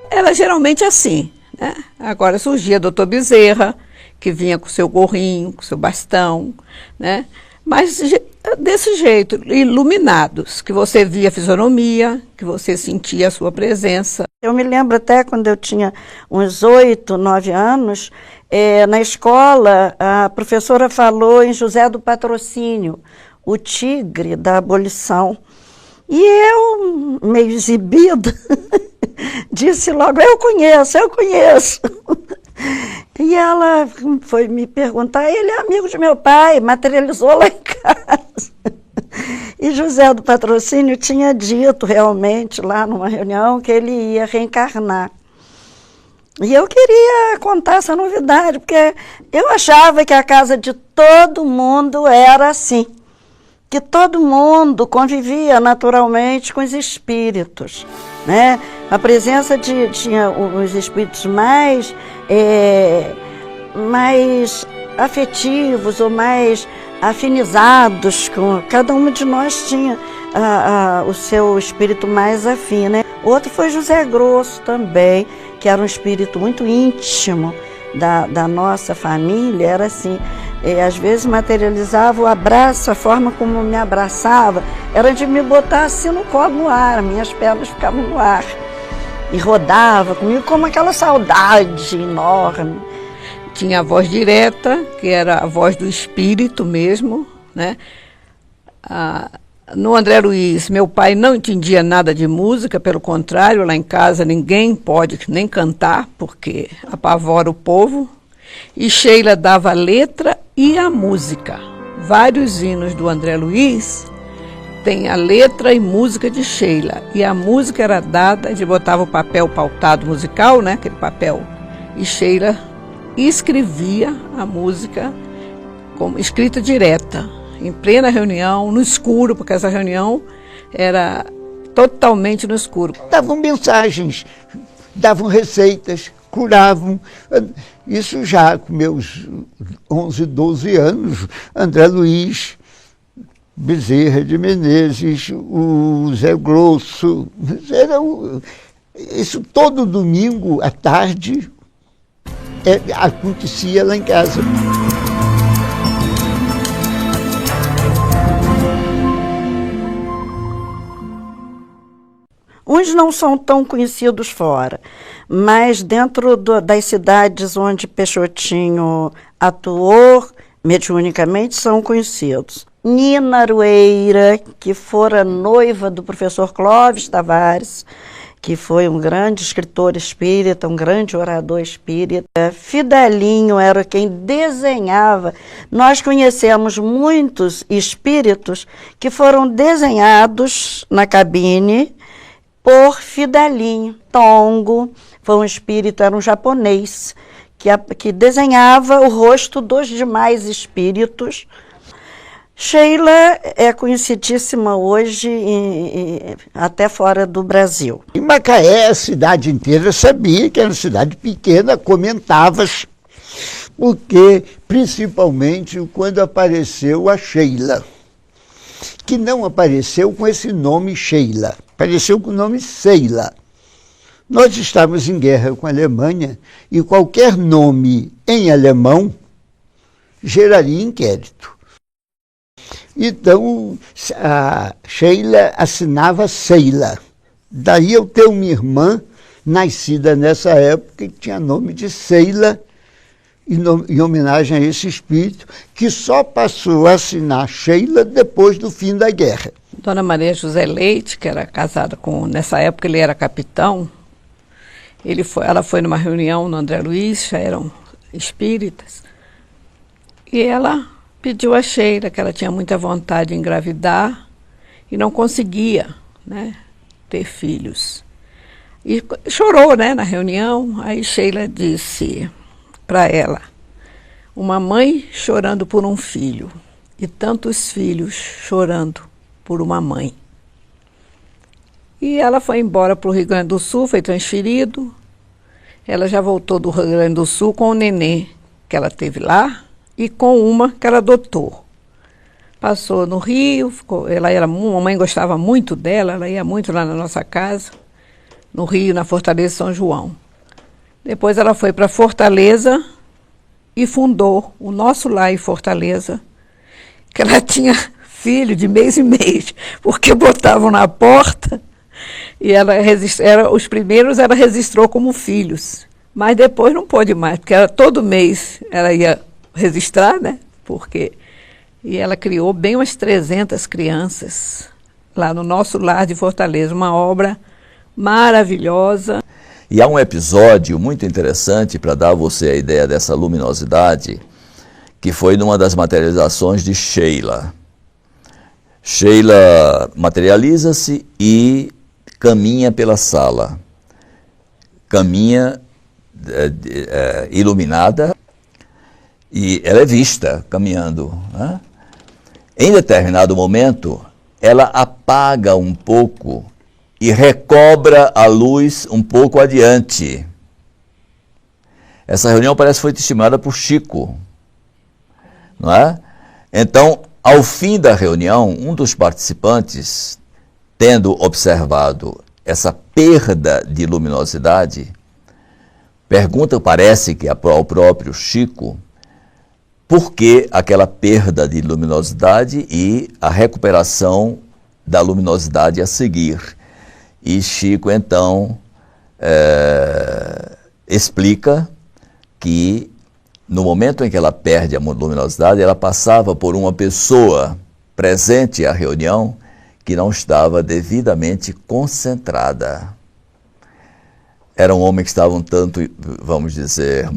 Era geralmente assim, né? Agora surgia Dr. Bezerra, que vinha com seu gorrinho, com seu bastão, né? Mas desse jeito, iluminados, que você via a fisionomia, que você sentia a sua presença. Eu me lembro até quando eu tinha uns 8, 9 anos, na escola, a professora falou em José do Patrocínio, o tigre da abolição. E eu, meio exibida, disse logo: eu conheço. E ela foi me perguntar, ele é amigo de meu pai, materializou lá em casa. E José do Patrocínio tinha dito realmente lá numa reunião que ele ia reencarnar. E eu queria contar essa novidade, porque eu achava que a casa de todo mundo era assim, que todo mundo convivia naturalmente com os espíritos, né? A presença tinha os espíritos mais afetivos ou mais afinizados com cada um de nós tinha o seu espírito mais afim, né? Outro foi José Grosso também, que era um espírito muito íntimo da nossa família. Era assim, às vezes materializava o abraço, a forma como me abraçava era de me botar assim no colo, no ar, minhas pernas ficavam no ar e rodava comigo como aquela saudade enorme. Tinha a voz direta, que era a voz do espírito mesmo, né? No André Luiz, meu pai não entendia nada de música, pelo contrário, lá em casa ninguém pode nem cantar, porque apavora o povo. E Sheila dava a letra e a música. Vários hinos do André Luiz tem a letra e música de Sheila. E a música era dada, ele botava o papel pautado musical, né, aquele papel, e Sheila escrevia a música como escrita direta, em plena reunião, no escuro, porque essa reunião totalmente no escuro. Davam mensagens, davam receitas, curavam. Isso já com meus 11, 12 anos, André Luiz, Bezerra de Menezes, o Zé Grosso, isso todo domingo à tarde acontecia lá em casa. Uns não são tão conhecidos fora, mas dentro das cidades onde Peixotinho atuou, mediunicamente, são conhecidos. Nina Arueira, que fora noiva do professor Clóvis Tavares, que foi um grande escritor espírita, um grande orador espírita. Fidelinho era quem desenhava. Nós conhecemos muitos espíritos que foram desenhados na cabine por Fidelinho. Tongo foi um espírito, era um japonês, que desenhava o rosto dos demais espíritos. Sheila é conhecidíssima hoje até fora do Brasil. Em Macaé, a cidade inteira sabia que era uma cidade pequena, comentava-se, porque principalmente quando apareceu a Sheila, que não apareceu com esse nome Sheila, apareceu com o nome Seila. Nós estávamos em guerra com a Alemanha e qualquer nome em alemão geraria inquérito. Então, a Sheila assinava Seila. Daí eu tenho uma irmã, nascida nessa época, que tinha nome de Seila, em homenagem a esse espírito, que só passou a assinar Sheila depois do fim da guerra. Dona Maria José Leite, que era casada com... Nessa época ele era capitão. Ela foi numa reunião no André Luiz, já eram espíritas, e ela pediu a Sheila, que ela tinha muita vontade de engravidar e não conseguia, né, ter filhos. E chorou, né, na reunião. Aí Sheila disse para ela: uma mãe chorando por um filho e tantos filhos chorando por uma mãe. E ela foi embora para o Rio Grande do Sul, foi transferido. Ela já voltou do Rio Grande do Sul com o nenê que ela teve lá e com uma que ela adotou. Passou no Rio, a mãe gostava muito dela, ela ia muito lá na nossa casa, no Rio, na Fortaleza São João. Depois ela foi para Fortaleza e fundou o Nosso Lar em Fortaleza, que ela tinha filho de mês em mês, porque botavam na porta e os primeiros ela registrou como filhos, mas depois não pôde mais, porque todo mês ela ia registrar, né? E ela criou bem umas 300 crianças lá no Nosso Lar de Fortaleza, uma obra maravilhosa. E há um episódio muito interessante para dar a você a ideia dessa luminosidade, que foi numa das materializações de Sheila. Sheila materializa-se e caminha pela sala. Caminha iluminada e ela é vista caminhando, né? Em determinado momento, ela apaga um pouco e recobra a luz um pouco adiante. Essa reunião parece que foi testemunhada por Chico, não é? Então, ao fim da reunião, um dos participantes, tendo observado essa perda de luminosidade, pergunta, parece que ao próprio Chico, por que aquela perda de luminosidade e a recuperação da luminosidade a seguir. E Chico, então, explica que no momento em que ela perde a luminosidade, ela passava por uma pessoa presente à reunião que não estava devidamente concentrada. Era um homem que estava um tanto, vamos dizer,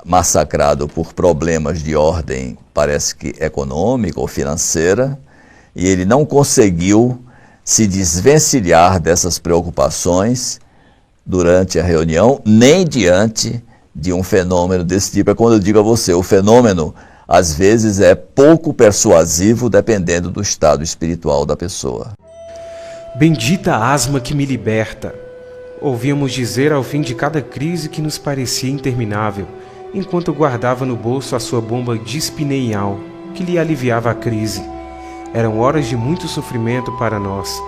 massacrado por problemas de ordem, parece que econômica ou financeira, e ele não conseguiu se desvencilhar dessas preocupações durante a reunião, nem diante de um fenômeno desse tipo. É quando eu digo a você, o fenômeno, às vezes, é pouco persuasivo, dependendo do estado espiritual da pessoa. Bendita asma que me liberta! Ouvíamos dizer ao fim de cada crise que nos parecia interminável, enquanto guardava no bolso a sua bomba dispineial, que lhe aliviava a crise. Eram horas de muito sofrimento para nós.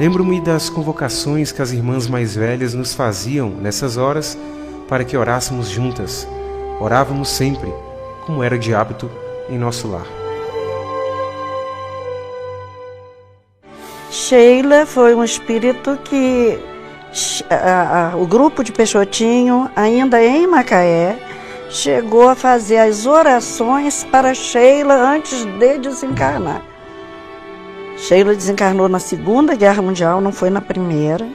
Lembro-me das convocações que as irmãs mais velhas nos faziam nessas horas para que orássemos juntas. Orávamos sempre, como era de hábito em nosso lar. Sheila foi um espírito que o grupo de Peixotinho, ainda em Macaé, chegou a fazer as orações para Sheila antes de desencarnar. Sheila desencarnou na Segunda Guerra Mundial, não foi na Primeira,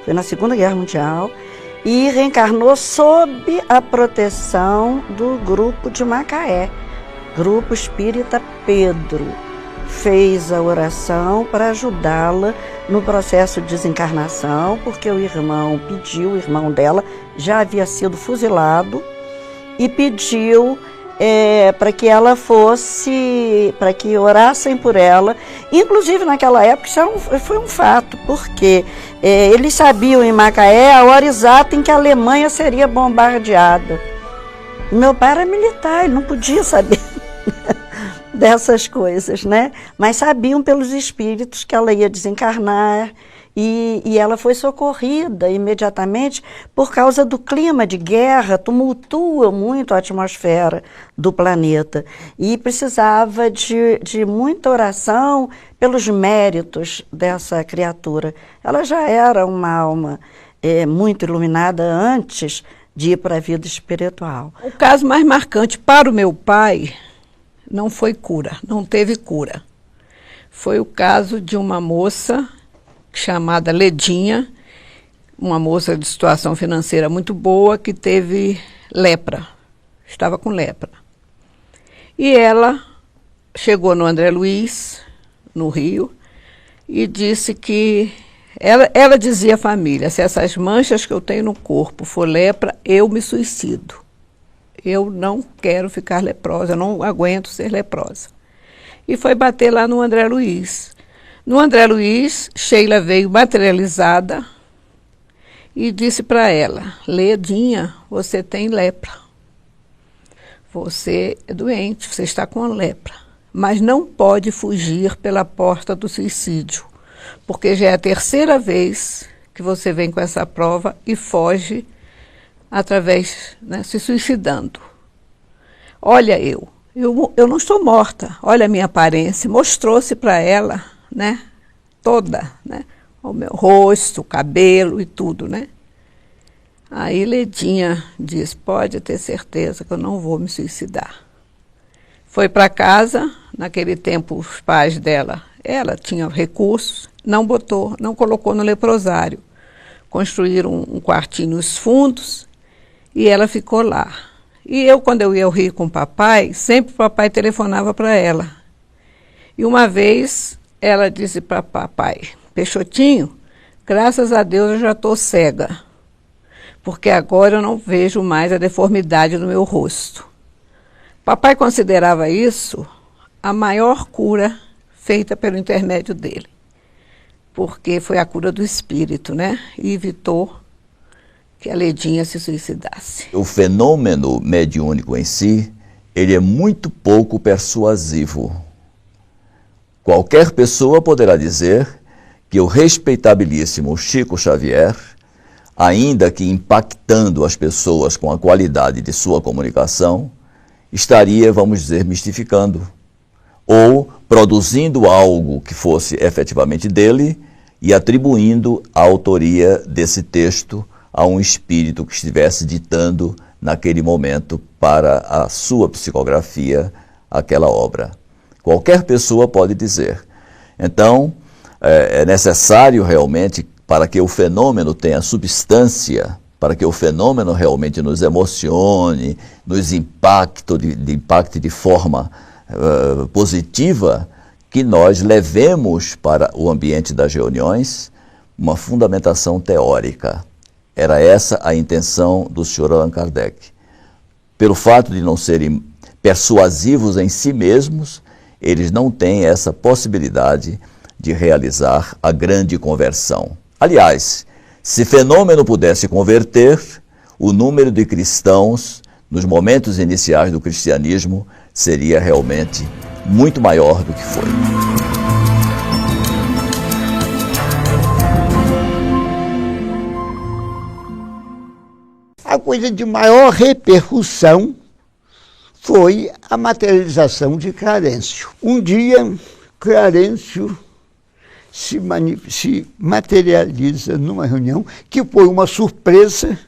foi na Segunda Guerra Mundial, e reencarnou sob a proteção do grupo de Macaé, Grupo Espírita Pedro. Fez a oração para ajudá-la no processo de desencarnação, porque o irmão pediu, o irmão dela já havia sido fuzilado, e pediu para que ela fosse, para que orassem por ela. Inclusive naquela época isso foi um fato, porque eles sabiam em Macaé a hora exata em que a Alemanha seria bombardeada. Meu pai era militar, ele não podia saber dessas coisas, né? Mas sabiam pelos espíritos que ela ia desencarnar, e ela foi socorrida imediatamente por causa do clima de guerra, tumultua muito a atmosfera do planeta, e precisava de muita oração pelos méritos dessa criatura. Ela já era uma alma muito iluminada antes de ir para a vida espiritual. O caso mais marcante para o meu pai não foi cura, não teve cura. Foi o caso de uma moça chamada Ledinha, uma moça de situação financeira muito boa, que teve lepra, estava com lepra. E ela chegou no André Luiz, no Rio, e disse que, ela dizia à família, se essas manchas que eu tenho no corpo for lepra, eu me suicido. Eu não quero ficar leprosa, eu não aguento ser leprosa. E foi bater lá no André Luiz. No André Luiz, Sheila veio materializada e disse para ela, Ledinha, você tem lepra. Você é doente, você está com a lepra. Mas não pode fugir pela porta do suicídio, porque já é a terceira vez que você vem com essa prova e foge através, né, se suicidando. Olha eu não estou morta, olha a minha aparência. Mostrou-se para ela, né, toda, né, o meu rosto, o cabelo e tudo, né. Aí Ledinha diz, pode ter certeza que eu não vou me suicidar. Foi para casa, naquele tempo os pais dela, ela tinha recursos, não colocou no leprosário. Construíram um quartinho nos fundos e ela ficou lá. E eu, quando eu ia ao Rio com o papai, sempre o papai telefonava para ela. E uma vez ela disse para papai, Peixotinho, graças a Deus eu já estou cega, porque agora eu não vejo mais a deformidade no meu rosto. Papai considerava isso a maior cura feita pelo intermédio dele, porque foi a cura do espírito, né? E evitou que a Ledinha se suicidasse. O fenômeno mediúnico em si, ele é muito pouco persuasivo. Qualquer pessoa poderá dizer que o respeitabilíssimo Chico Xavier, ainda que impactando as pessoas com a qualidade de sua comunicação, estaria, vamos dizer, mistificando, ou produzindo algo que fosse efetivamente dele e atribuindo a autoria desse texto a um espírito que estivesse ditando naquele momento para a sua psicografia aquela obra. Qualquer pessoa pode dizer. Então, é necessário realmente, para que o fenômeno tenha substância, para que o fenômeno realmente nos emocione, nos impacte de forma positiva, que nós levemos para o ambiente das reuniões uma fundamentação teórica. Era essa a intenção do Sr. Allan Kardec. Pelo fato de não serem persuasivos em si mesmos, eles não têm essa possibilidade de realizar a grande conversão. Aliás, se fenômeno pudesse converter, o número de cristãos nos momentos iniciais do cristianismo seria realmente muito maior do que foi. A coisa de maior repercussão foi a materialização de Clarencio. Um dia, Clarencio se materializa numa reunião que foi uma surpresa,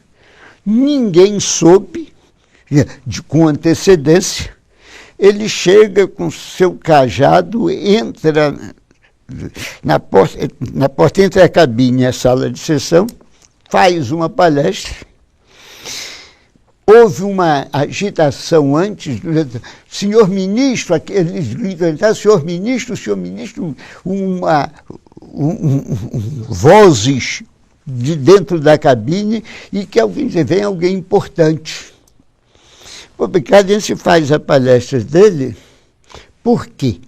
ninguém soube, com antecedência. Ele chega com seu cajado, entra na porta entre a cabine e a sala de sessão, faz uma palestra. Houve uma agitação antes, senhor ministro, eles gritam, senhor ministro, vozes de dentro da cabine e que vem alguém importante. O Clarencio faz a palestra dele porque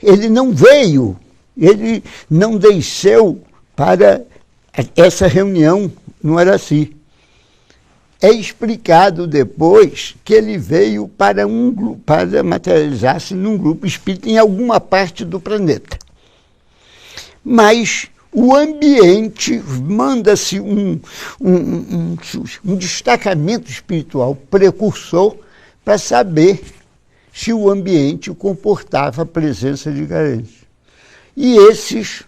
ele não veio, ele não desceu para essa reunião no Araci. É explicado depois que ele veio para materializar-se num grupo espírita em alguma parte do planeta. Mas o ambiente manda-se um destacamento espiritual precursor para saber se o ambiente comportava a presença de Clarencio. E esses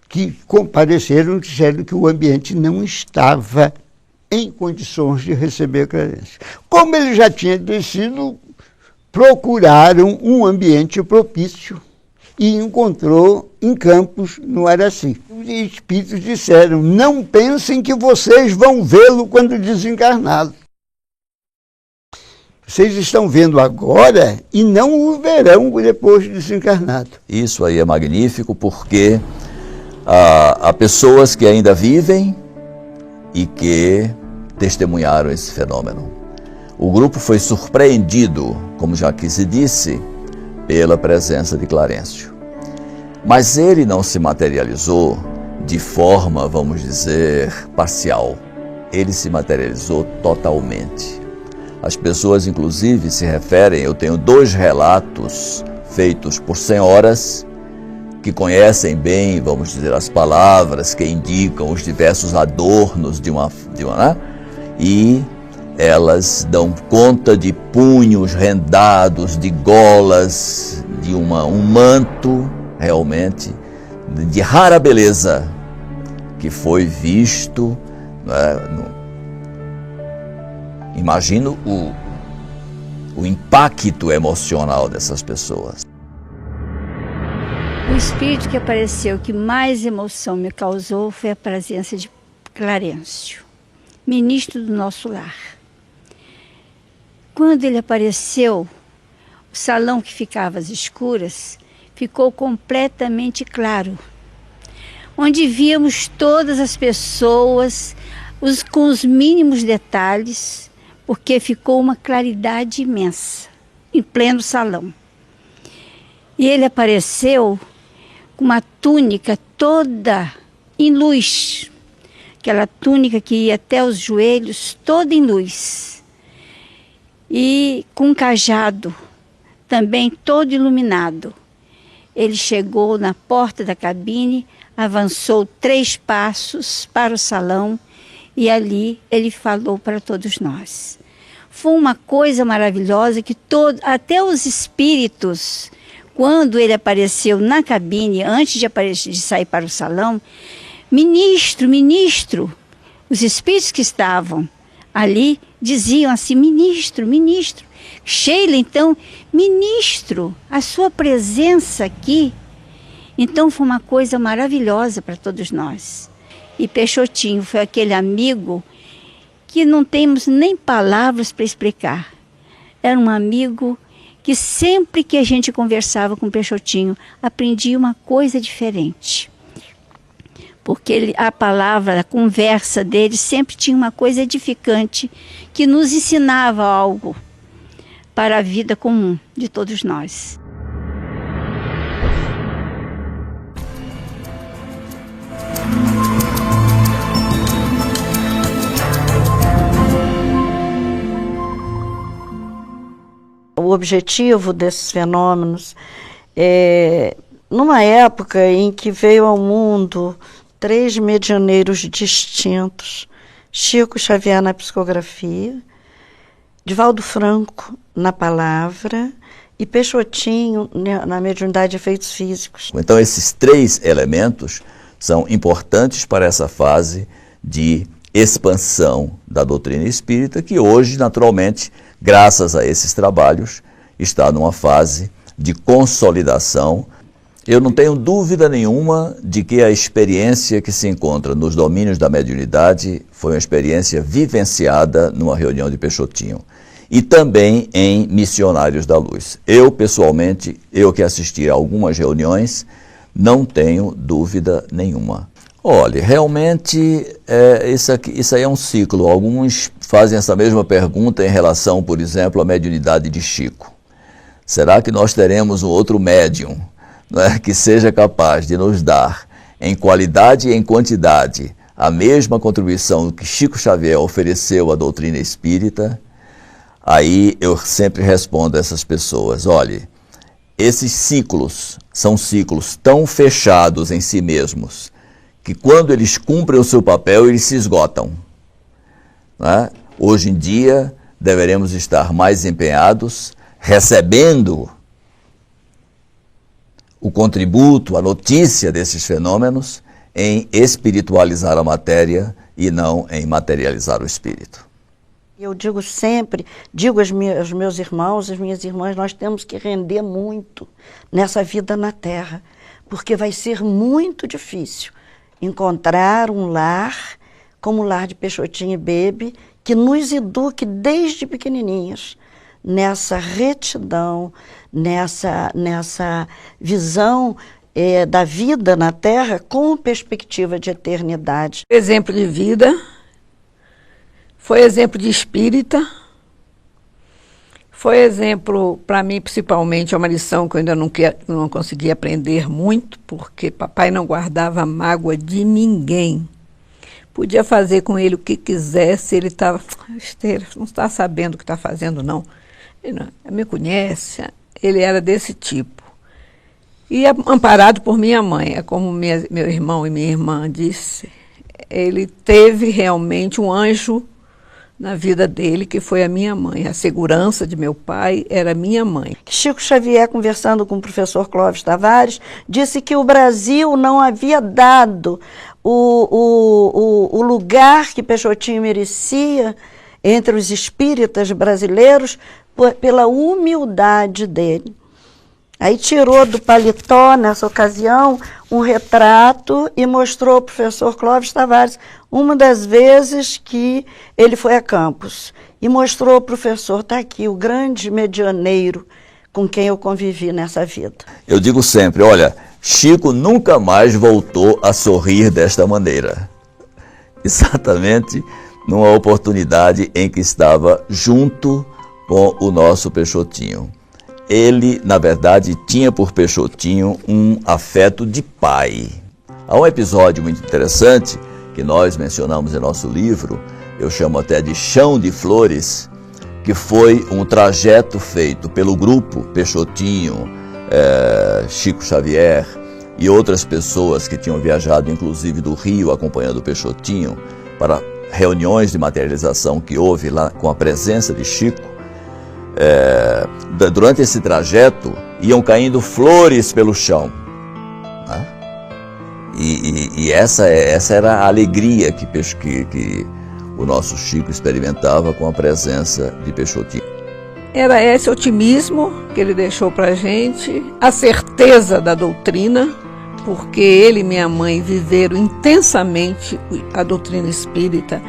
que compareceram disseram que o ambiente não estava em condições de receber Clarencio. Como ele já tinha descido, procuraram um ambiente propício e encontrou em Campos, no Araci. Os espíritos disseram, não pensem que vocês vão vê-lo quando desencarnado. Vocês estão vendo agora e não o verão depois de desencarnado. Isso aí é magnífico porque há pessoas que ainda vivem e que testemunharam esse fenômeno. O grupo foi surpreendido, como já aqui se disse, pela presença de Clarencio. Mas ele não se materializou de forma, vamos dizer, parcial. Ele se materializou totalmente. As pessoas, inclusive, se referem, eu tenho 2 relatos feitos por senhoras que conhecem bem, vamos dizer, as palavras que indicam os diversos adornos de uma e elas dão conta de punhos rendados, de golas, de um manto realmente de rara beleza que foi visto, imagino o impacto emocional dessas pessoas. O espírito que apareceu que mais emoção me causou foi a presença de Clarencio, ministro do nosso lar. Quando ele apareceu, o salão que ficava às escuras ficou completamente claro, onde víamos todas as pessoas com os mínimos detalhes, porque ficou uma claridade imensa, em pleno salão. E ele apareceu com uma túnica toda em luz, aquela túnica que ia até os joelhos, toda em luz, e com um cajado, também todo iluminado. Ele chegou na porta da cabine, avançou 3 passos para o salão, e ali ele falou para todos nós. Foi uma coisa maravilhosa que até os espíritos, quando ele apareceu na cabine, antes de sair para o salão, ministro, os espíritos que estavam ali diziam assim, ministro. Sheila, então, ministro, a sua presença aqui. Então foi uma coisa maravilhosa para todos nós. E Peixotinho foi aquele amigo que não temos nem palavras para explicar. Era um amigo que sempre que a gente conversava com Peixotinho, aprendia uma coisa diferente. Porque a palavra, a conversa dele sempre tinha uma coisa edificante que nos ensinava algo para a vida comum de todos nós. o objetivo desses fenômenos. Numa época em que veio ao mundo 3 medianeiros distintos, Chico Xavier na psicografia, Divaldo Franco na palavra e Peixotinho na mediunidade de efeitos físicos. Então esses 3 elementos são importantes para essa fase de expansão da doutrina espírita, que hoje, naturalmente, graças a esses trabalhos, está numa fase de consolidação. Eu não tenho dúvida nenhuma de que a experiência que se encontra nos domínios da mediunidade foi uma experiência vivenciada numa reunião de Peixotinho e também em Missionários da Luz. Eu, pessoalmente, eu que assisti a algumas reuniões, não tenho dúvida nenhuma. Olha, realmente isso aí é um ciclo. Alguns fazem essa mesma pergunta em relação, por exemplo, à mediunidade de Chico. Será que nós teremos um outro médium, que seja capaz de nos dar, em qualidade e em quantidade, a mesma contribuição que Chico Xavier ofereceu à doutrina espírita? Aí eu sempre respondo a essas pessoas: olhe, esses ciclos são ciclos tão fechados em si mesmos, que quando eles cumprem o seu papel, eles se esgotam. Hoje em dia, deveremos estar mais empenhados, recebendo o contributo, a notícia desses fenômenos, em espiritualizar a matéria e não em materializar o espírito. Eu digo sempre, aos meus irmãos, às minhas irmãs, nós temos que render muito nessa vida na Terra, porque vai ser muito difícil encontrar um lar, como o lar de Peixotinho e Bebe, que nos eduque desde pequenininhas, nessa retidão, nessa visão da vida na Terra com perspectiva de eternidade. Exemplo de vida, foi exemplo de espírita, foi exemplo, para mim, principalmente, é uma lição que eu ainda não consegui aprender muito, porque papai não guardava mágoa de ninguém. Podia fazer com ele o que quisesse, ele estava, não está sabendo o que está fazendo, não. Ele me conhece, ele era desse tipo. E amparado por minha mãe, é como meu irmão e minha irmã disse, ele teve realmente um anjo na vida dele, que foi a minha mãe. A segurança de meu pai era minha mãe. Chico Xavier, conversando com o professor Clóvis Tavares, disse que o Brasil não havia dado o lugar que Peixotinho merecia entre os espíritas brasileiros pela humildade dele. Aí tirou do paletó, nessa ocasião, um retrato e mostrou ao professor Clóvis Tavares uma das vezes que ele foi a Campos. E mostrou ao professor, está aqui, o grande medianeiro com quem eu convivi nessa vida. Eu digo sempre, olha, Chico nunca mais voltou a sorrir desta maneira. Exatamente numa oportunidade em que estava junto com o nosso Peixotinho. Ele, na verdade, tinha por Peixotinho um afeto de pai. Há um episódio muito interessante que nós mencionamos em nosso livro, eu chamo até de Chão de Flores, que foi um trajeto feito pelo grupo Peixotinho, Chico Xavier e outras pessoas que tinham viajado, inclusive do Rio, acompanhando o Peixotinho, para reuniões de materialização que houve lá com a presença de Chico. Durante esse trajeto iam caindo flores pelo chão, né? E essa era a alegria que o nosso Chico experimentava com a presença de Peixotinho. Era esse otimismo que ele deixou para a gente, a certeza da doutrina, porque ele e minha mãe viveram intensamente a doutrina espírita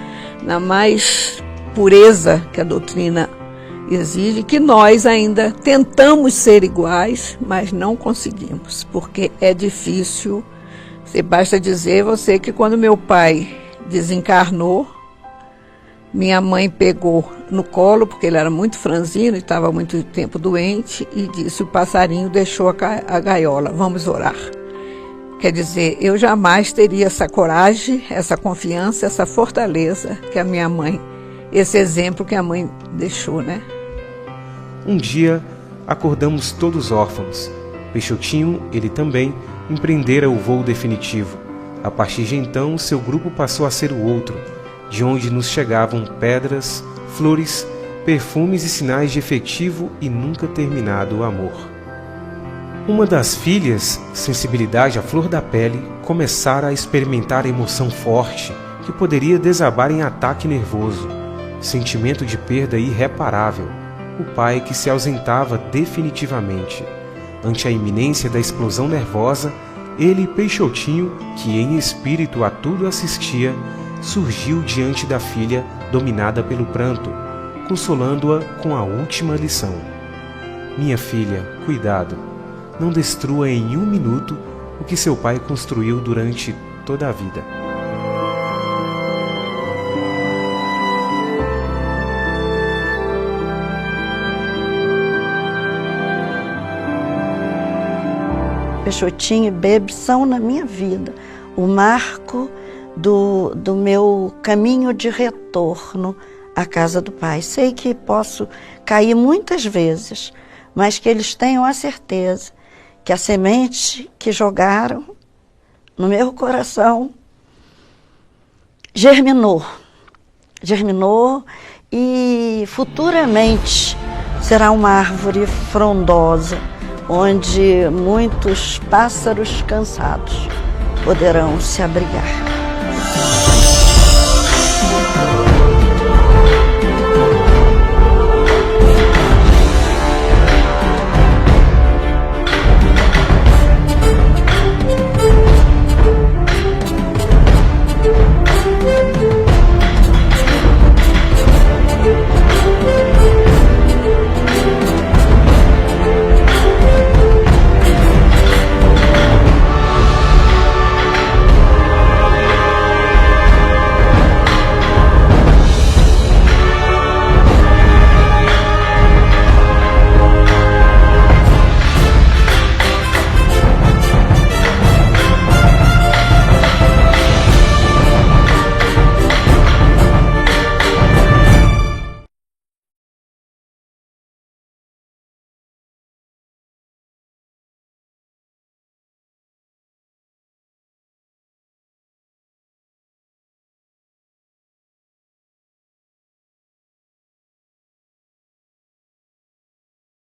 na mais pureza que a doutrina exige, que nós ainda tentamos ser iguais, mas não conseguimos, porque é difícil. Basta dizer você que quando meu pai desencarnou, minha mãe pegou no colo, porque ele era muito franzino e estava muito tempo doente, e disse: o passarinho deixou a gaiola, vamos orar. Quer dizer, eu jamais teria essa coragem, essa confiança, essa fortaleza que a minha mãe, esse exemplo que a mãe deixou, né? Um dia, acordamos todos órfãos. Peixotinho, ele também, empreendera o voo definitivo. A partir de então, seu grupo passou a ser o outro, de onde nos chegavam pedras, flores, perfumes e sinais de efetivo e nunca terminado amor. Uma das filhas, sensibilidade à flor da pele, começara a experimentar emoção forte que poderia desabar em ataque nervoso, sentimento de perda irreparável, o pai que se ausentava definitivamente. Ante a iminência da explosão nervosa, ele, Peixotinho, que em espírito a tudo assistia, surgiu diante da filha dominada pelo pranto, consolando-a com a última lição. Minha filha, cuidado, não destrua em 1 minuto o que seu pai construiu durante toda a vida. Peixotinho e Bebe são na minha vida o marco do meu caminho de retorno à casa do Pai. Sei que posso cair muitas vezes, mas que eles tenham a certeza que a semente que jogaram no meu coração germinou e futuramente será uma árvore frondosa, onde muitos pássaros cansados poderão se abrigar.